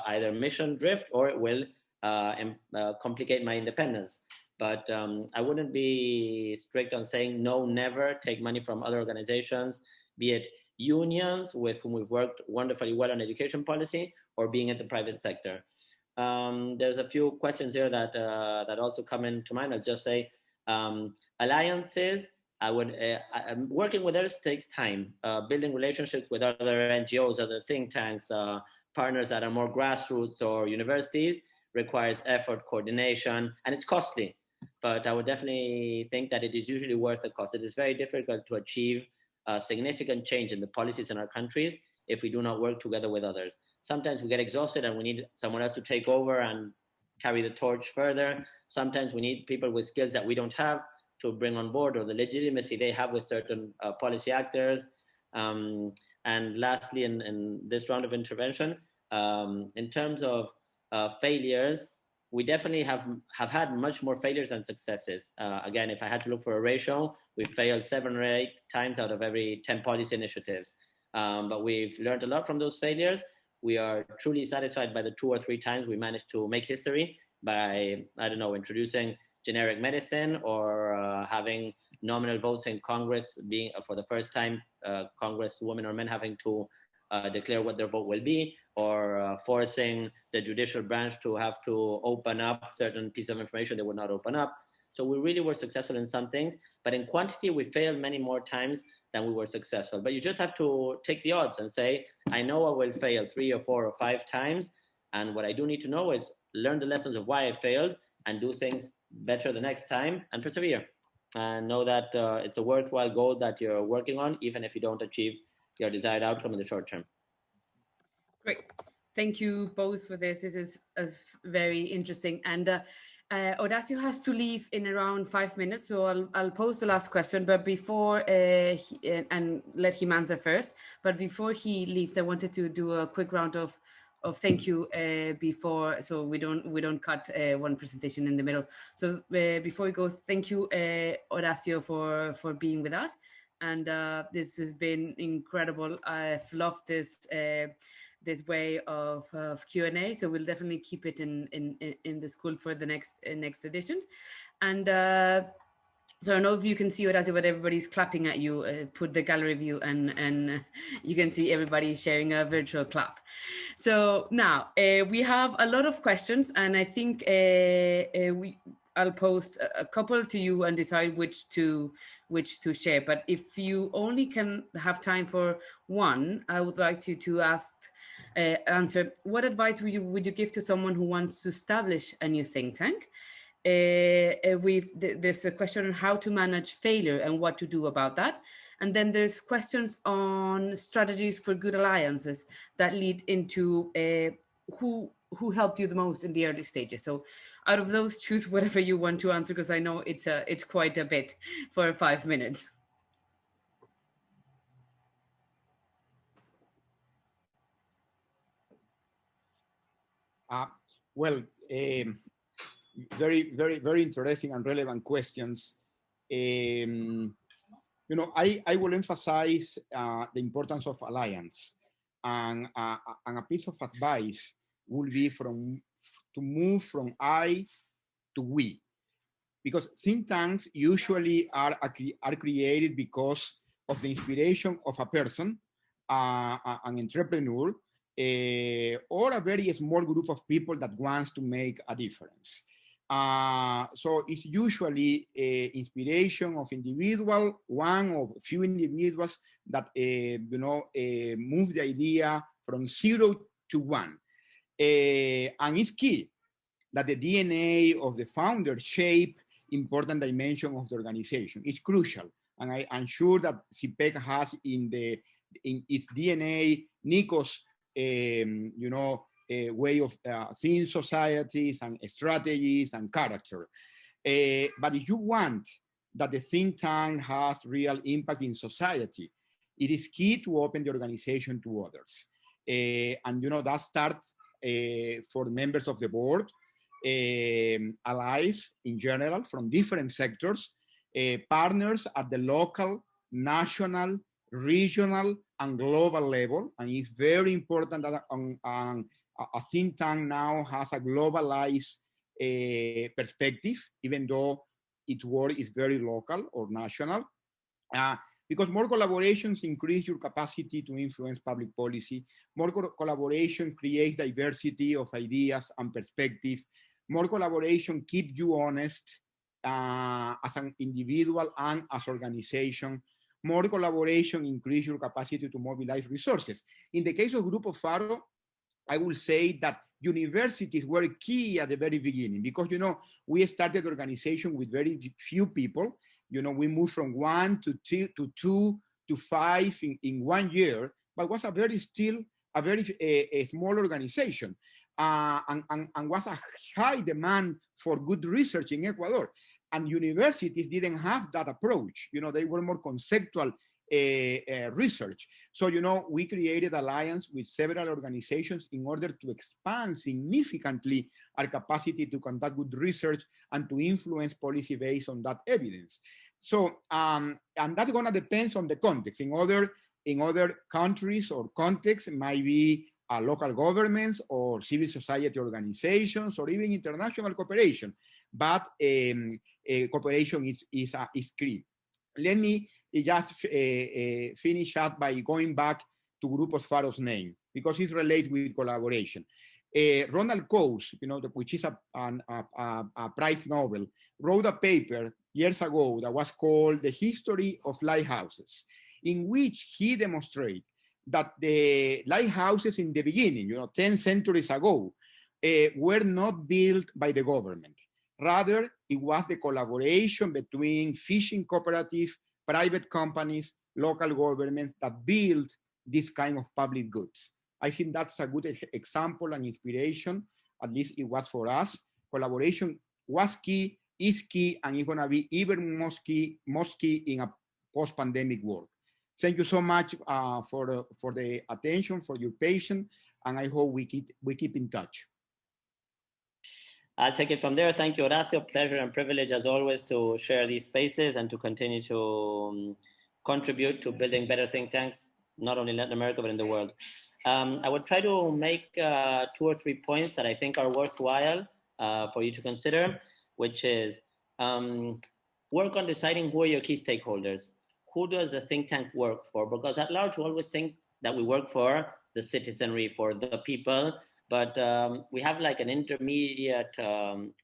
either mission drift or it will complicate my independence. But I wouldn't be strict on saying no, never take money from other organizations, be it unions with whom we've worked wonderfully well on education policy, or being at the private sector. There's a few questions here that also come into mind. I'll just say alliances. Working with others takes time. Building relationships with other NGOs, other think tanks, partners that are more grassroots or universities requires effort, coordination, and it's costly. But I would definitely think that it is usually worth the cost. It is very difficult to achieve significant change in the policies in our countries if we do not work together with others. Sometimes we get exhausted and we need someone else to take over and carry the torch further. Sometimes we need people with skills that we don't have to bring on board, or the legitimacy they have with certain policy actors. And lastly, in this round of intervention, in terms of failures, we definitely have had much more failures than successes. Again, if I had to look for a ratio, we failed 7 or 8 times out of every 10 policy initiatives. But we've learned a lot from those failures. We are truly satisfied by the 2 or 3 times we managed to make history by, introducing generic medicine, or having nominal votes in Congress, being for the first time, Congresswomen or men having to declare what their vote will be, or forcing the judicial branch to have to open up certain pieces of information they would not open up. So we really were successful in some things, but in quantity, we failed many more times than we were successful. But you just have to take the odds and say, I know I will fail 3 or 4 or 5 times, And what I do need to know is learn the lessons of why I failed and do things better the next time and persevere. And know that it's a worthwhile goal that you're working on, even if you don't achieve your desired outcome in the short term. Great. Thank you both for this. This is very interesting. And Orazio has to leave in around 5 minutes, so I'll pose the last question. But before and let him answer first. But before he leaves, I wanted to do a quick round of thank you before, so we don't cut one presentation in the middle. So before we go, thank you, Orazio, for being with us. And this has been incredible. I've loved this way of Q&A, so we'll definitely keep it in the school for the next editions. And so I don't know if you can see Orazio, but everybody's clapping at you. Put the gallery view, and you can see everybody sharing a virtual clap. So now we have a lot of questions, and I think I'll post a couple to you and decide which to share. But if you only can have time for one, I would like to answer, what advice would you give to someone who wants to establish a new think tank? There's a question on how to manage failure and what to do about that. And then there's questions on strategies for good alliances that lead into who helped you the most in the early stages. So out of those, choose whatever you want to answer, because I know it's quite a bit for 5 minutes. Well, very, very, very interesting and relevant questions. You know, I will emphasize the importance of alliance, and a piece of advice will be to move from I to we, because think tanks usually are created because of the inspiration of a person, an entrepreneur, or a very small group of people that wants to make a difference. So it's usually inspiration of one or few individuals that move the idea from 0 to 1. And it's key that the DNA of the founder shape important dimension of the organization. It's crucial, and I'm sure that CIPPEC has in its DNA Nico's way of seeing societies and strategies and character. But if you want that the think tank has real impact in society, it is key to open the organization to others. And that starts for members of the board, allies in general from different sectors, partners at the local, national, regional, and global level. And it's very important that a think tank now has a globalized perspective, even though its work is very local or national. Because more collaborations increase your capacity to influence public policy. More collaboration creates diversity of ideas and perspective. More collaboration keeps you honest as an individual and as organization. More collaboration increases your capacity to mobilize resources. In the case of Grupo Faro, I will say that universities were key at the very beginning, because, we started the organization with very few people. We moved from 1 to 2 to 5 in 1 year, but was a very small organization, and was a high demand for good research in Ecuador. And universities didn't have that approach. They were more conceptual research. So, we created alliance with several organizations in order to expand significantly our capacity to conduct good research and to influence policy based on that evidence. So, and that's gonna depend on the context. In other countries or contexts, it might be local governments or civil society organizations or even international cooperation. But cooperation is key. Let me just finish up by going back to Grupo Faro's name, because it relates with collaboration. Ronald Coase, which is a prize Nobel, wrote a paper years ago that was called The History of Lighthouses, in which he demonstrated that the lighthouses in the beginning, 10 centuries ago, were not built by the government. Rather, it was the collaboration between fishing cooperatives, private companies, local governments that built this kind of public goods. I think that's a good example and inspiration. At least it was for us. Collaboration was key, is key, and it's gonna be even most key in a post-pandemic world. Thank you so much for the attention, for your patience, and I hope we keep in touch. I'll take it from there. Thank you, Orazio. Pleasure and privilege as always to share these spaces and to continue to contribute to building better think tanks, not only in Latin America, but in the world. I would try to make 2 or 3 points that I think are worthwhile for you to consider, which is work on deciding who are your key stakeholders. Who does a think tank work for? Because at large, we always think that we work for the citizenry, for the people, but we have like an intermediate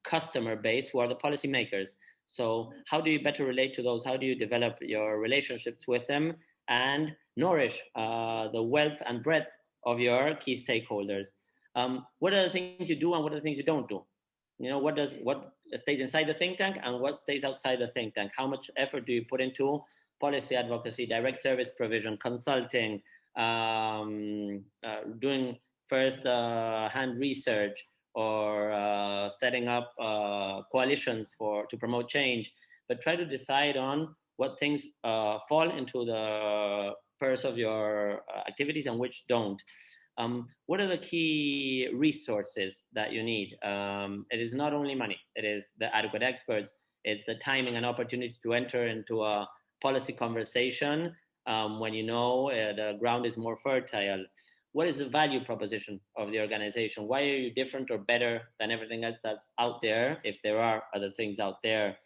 customer base who are the policymakers. So how do you better relate to those? How do you develop your relationships with them and nourish the wealth and breadth of your key stakeholders? What are the things you do and what are the things you don't do? You know, what stays inside the think tank and what stays outside the think tank? How much effort do you put into policy advocacy, direct service provision, consulting, doing first-hand research, or setting up coalitions to promote change? But try to decide on what things fall into the purse of your activities and which don't. What are the key resources that you need? It is not only money, it is the adequate experts, it's the timing and opportunity to enter into a policy conversation when you know the ground is more fertile. What is the value proposition of the organization? Why are you different or better than everything else that's out there, if there are other things out there?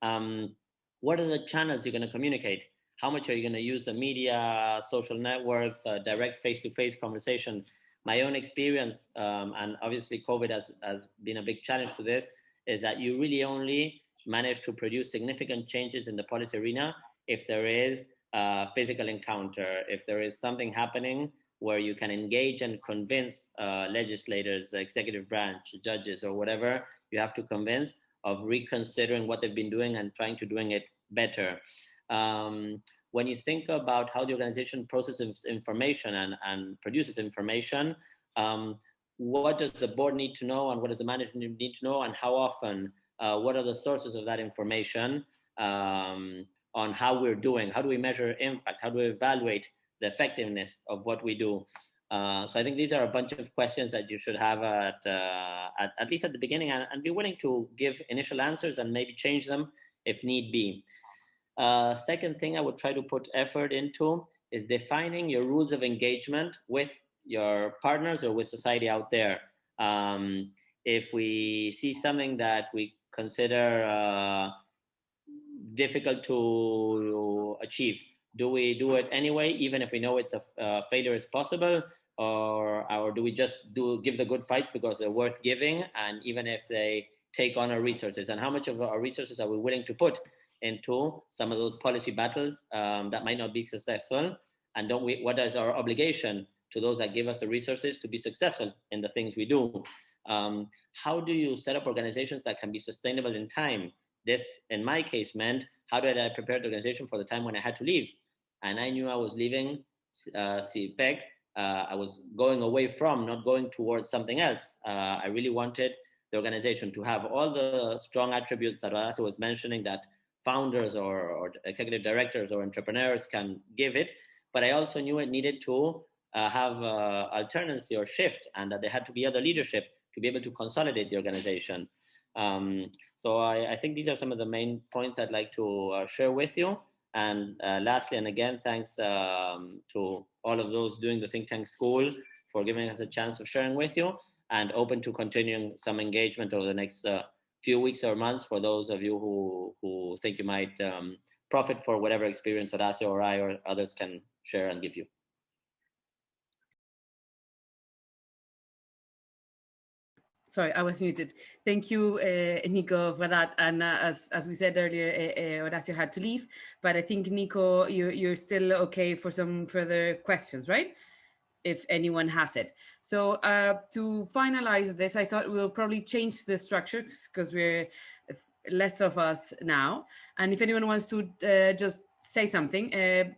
What are the channels you're going to communicate? How much are you going to use the media, social networks, direct face-to-face conversation? My own experience, and obviously COVID has been a big challenge to this, is that you really only manage to produce significant changes in the policy arena if there is a physical encounter, if there is something happening where you can engage and convince legislators, executive branch, judges, or whatever you have to convince of reconsidering what they've been doing and trying to doing it better. When you think about how the organization processes information and produces information, what does the board need to know and what does the management need to know and how often? What are the sources of that information on how we're doing? How do we measure impact? How do we evaluate the effectiveness of what we do? So I think these are a bunch of questions that you should have at least at the beginning, and be willing to give initial answers and maybe change them if need be. Second thing I would try to put effort into is defining your rules of engagement with your partners or with society out there. If we see something that we consider difficult to achieve, do we do it anyway, even if we know it's a failure is possible, or do we just give the good fights because they're worth giving, and even if they take on our resources? And how much of our resources are we willing to put into some of those policy battles that might not be successful? And what is our obligation to those that give us the resources to be successful in the things we do? How do you set up organizations that can be sustainable in time? This, in my case, meant how did I prepare the organization for the time when I had to leave? And I knew I was leaving CIPPEC. I was going away from, not going towards something else. I really wanted the organization to have all the strong attributes that Orazio was mentioning that founders or executive directors or entrepreneurs can give it. But I also knew it needed to have alternancy or shift, and that there had to be other leadership to be able to consolidate the organization. So I think these are some of the main points I'd like to share with you. And lastly, and again, thanks to all of those doing the Think Tank School for giving us a chance of sharing with you, and open to continuing some engagement over the next few weeks or months for those of you who think you might profit for whatever experience Orazio or I or others can share and give you. Sorry, I was muted. Thank you, Nico, for that. And as we said earlier, Orazio had to leave, but I think, Nico, you're still okay for some further questions, right? if anyone has it. So to finalize this, I thought we'll probably change the structure because we're less of us now. And if anyone wants to just say something,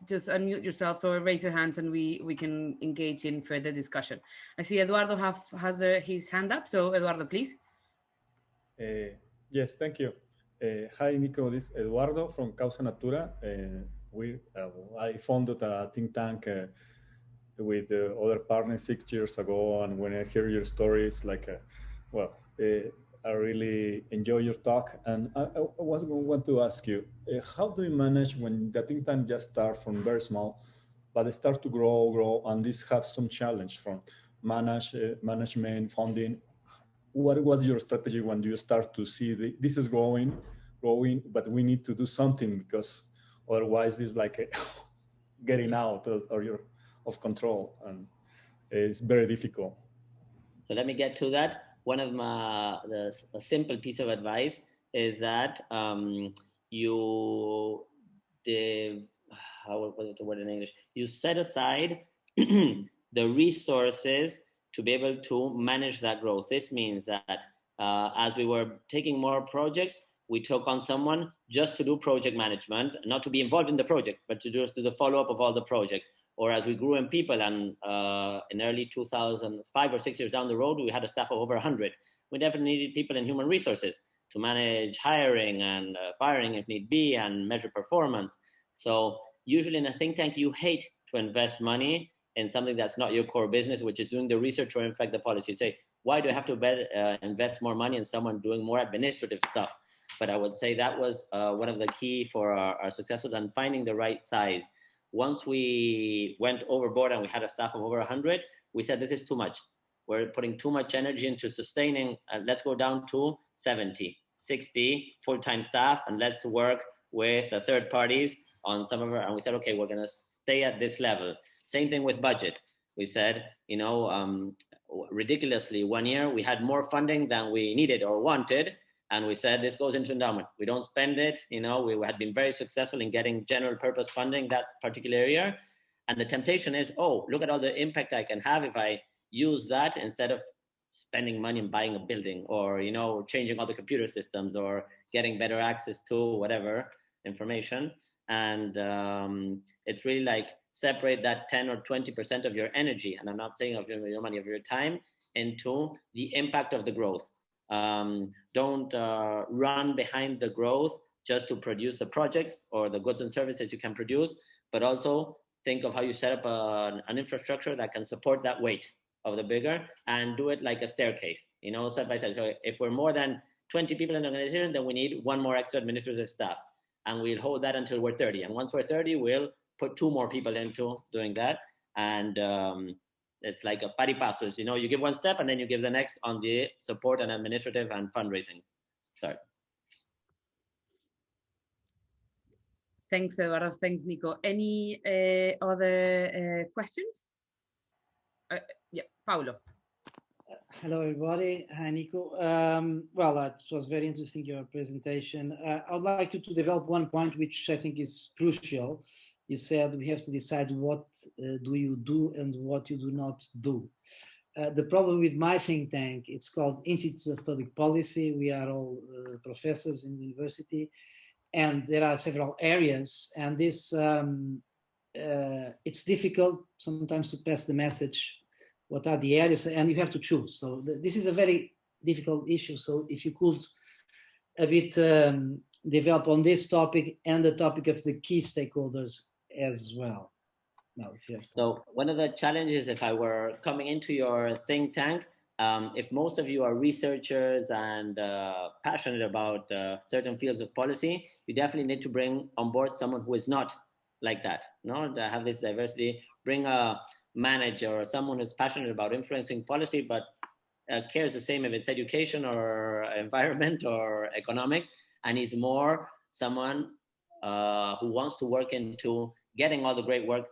just unmute yourselves or raise your hands and we can engage in further discussion. I see Eduardo has his hand up. So Eduardo, please. Yes, thank you. Hi, Nico. This is Eduardo from Causa Natura. I founded a think tank with other partners 6 years ago, and when I hear your story, it's like, I really enjoy your talk. And I was going to want to ask you, how do you manage when the think tank just starts from very small, but they start to grow, and this has some challenge from management, funding? What was your strategy when you start to see this is growing, but we need to do something because otherwise it's like getting out of control, and it's very difficult. So let me get to that. One of a simple piece of advice is that what is the word in English? You set aside the resources to be able to manage that growth. This means that as we were taking more projects, we took on someone just to do project management, not to be involved in the project, but to just do the follow-up of all the projects. Or as we grew in people, and in early 2005 or 6 years down the road, we had a staff of over 100. We definitely needed people in human resources to manage hiring and firing if need be, and measure performance. So usually in a think tank, you hate to invest money in something that's not your core business, which is doing the research or in fact the policy. You say, why do I have to invest more money in someone doing more administrative stuff? But I would say that was one of the key for our successes, and finding the right size. Once we went overboard and we had a staff of over 100, we said, this is too much. We're putting too much energy into sustaining. Let's go down to 70, 60 full-time staff, and let's work with the third parties on some of our, and we said, okay, we're going to stay at this level. Same thing with budget. We said, ridiculously, 1 year we had more funding than we needed or wanted. And we said, this goes into endowment. We don't spend it. We had been very successful in getting general purpose funding that particular area. And the temptation is, look at all the impact I can have if I use that instead of spending money and buying a building, or, changing all the computer systems, or getting better access to whatever information. And it's really like separate that 10 or 20% of your energy, and I'm not saying of your money, of your time, into the impact of the growth. Don't run behind the growth just to produce the projects or the goods and services you can produce, but also think of how you set up an infrastructure that can support that weight of the bigger, and do it like a staircase, step by step. So if we're more than 20 people in the organization, then we need one more extra administrative staff, and we'll hold that until we're 30. And once we're 30, we'll put 2 more people into doing that. And it's like a pari passos, you give one step and then you give the next on the support and administrative and fundraising start. Thanks, Eduardo. Thanks, Nico. Any other questions? Yeah, Paulo. Hello, everybody. Hi, Nico. It was very interesting, your presentation. I would like you to develop one point which I think is crucial. You said we have to decide what do you do and what you do not do. The problem with my think tank, it's called Institute of Public Policy. We are all professors in the university, and there are several areas, and this it's difficult sometimes to pass the message. What are the areas, and you have to choose. So this is a very difficult issue. So if you could a bit develop on this topic and the topic of the key stakeholders as well. So one of the challenges, if I were coming into your think tank, if most of you are researchers and passionate about certain fields of policy, you definitely need to bring on board someone who is not like that, to have this diversity. Bring a manager or someone who's passionate about influencing policy, but cares the same if it's education or environment or economics, and is more someone who wants to work into getting all the great work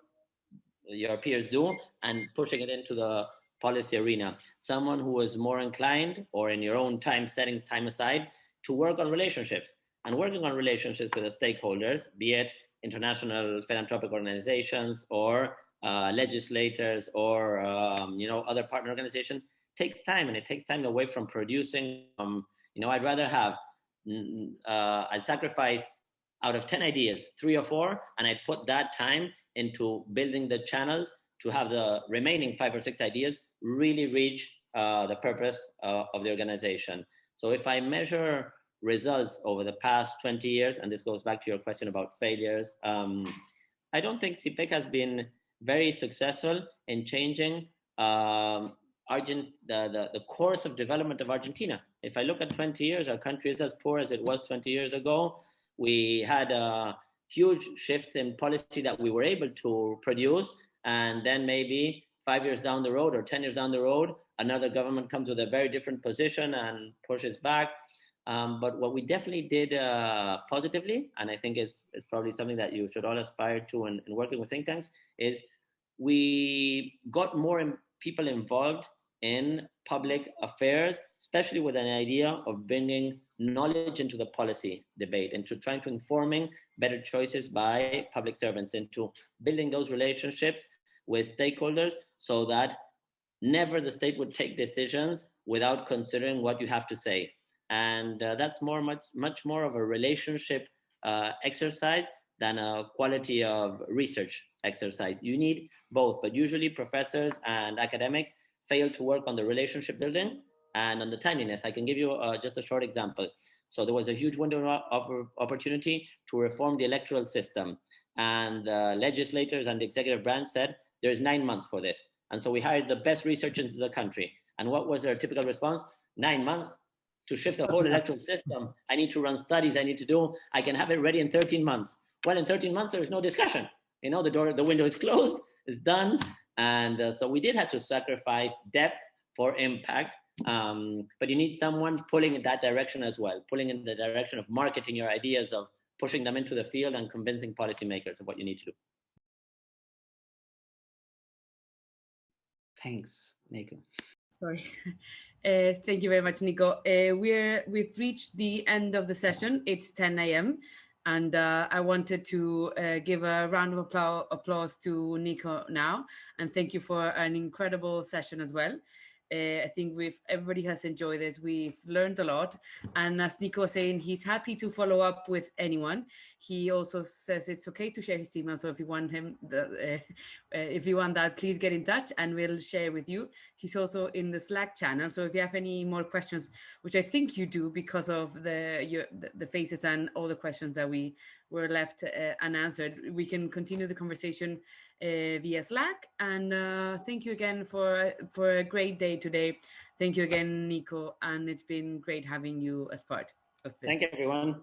your peers do and pushing it into the policy arena. Someone who is more inclined, or in your own time, setting time aside to work on relationships, and working on relationships with the stakeholders, be it international philanthropic organizations or legislators or other partner organizations takes time, and it takes time away from producing. I'd rather have I'd sacrifice out of 10 ideas 3 or 4, and I put that time into building the channels to have the remaining 5 or 6 ideas really reach the purpose of the organization. So if I measure results over the past 20 years, and this goes back to your question about failures, I don't think CIPPEC has been very successful in changing the course of development of Argentina. If I look at 20 years, our country is as poor as it was 20 years ago. We had a huge shift in policy that we were able to produce, and then maybe 5 years down the road or 10 years down the road, another government comes with a very different position and pushes back. But what we definitely did positively, and I think it's probably something that you should all aspire to in working with think tanks, is we got more people involved in public affairs, especially with an idea of bringing knowledge into the policy debate, into trying to informing better choices by public servants, into building those relationships with stakeholders so that never the state would take decisions without considering what you have to say. And that's much more of a relationship exercise than a quality of research exercise. You need both, but usually professors and academics fail to work on the relationship building and on the timeliness. I can give you just a short example. So there was a huge window of opportunity to reform the electoral system, and the legislators and the executive branch said, there's 9 months for this. And so we hired the best researchers in the country. And what was their typical response? 9 months? To shift the whole electoral system, I need to run studies, I can have it ready in 13 months. Well, in 13 months, there is no discussion. The window is closed, it's done. And so we did have to sacrifice depth for impact, but you need someone pulling in that direction as well, pulling in the direction of marketing your ideas, of pushing them into the field and convincing policymakers of what you need to do. Thanks, Nico. Sorry. Thank you very much, Nico. We've reached the end of the session. It's 10 a.m. And I wanted to give a round of applause to Nico now. And thank you for an incredible session as well. I think everybody has enjoyed this. We've learned a lot. And as Nico was saying, he's happy to follow up with anyone. He also says it's okay to share his email. So if you want that, please get in touch and we'll share with you. He's also in the Slack channel. So if you have any more questions, which I think you do because of the faces and all the questions that we were left unanswered, we can continue the conversation via Slack. And thank you again for a great day today. Thank you again, Nico, and it's been great having you as part of this. Thank you, everyone.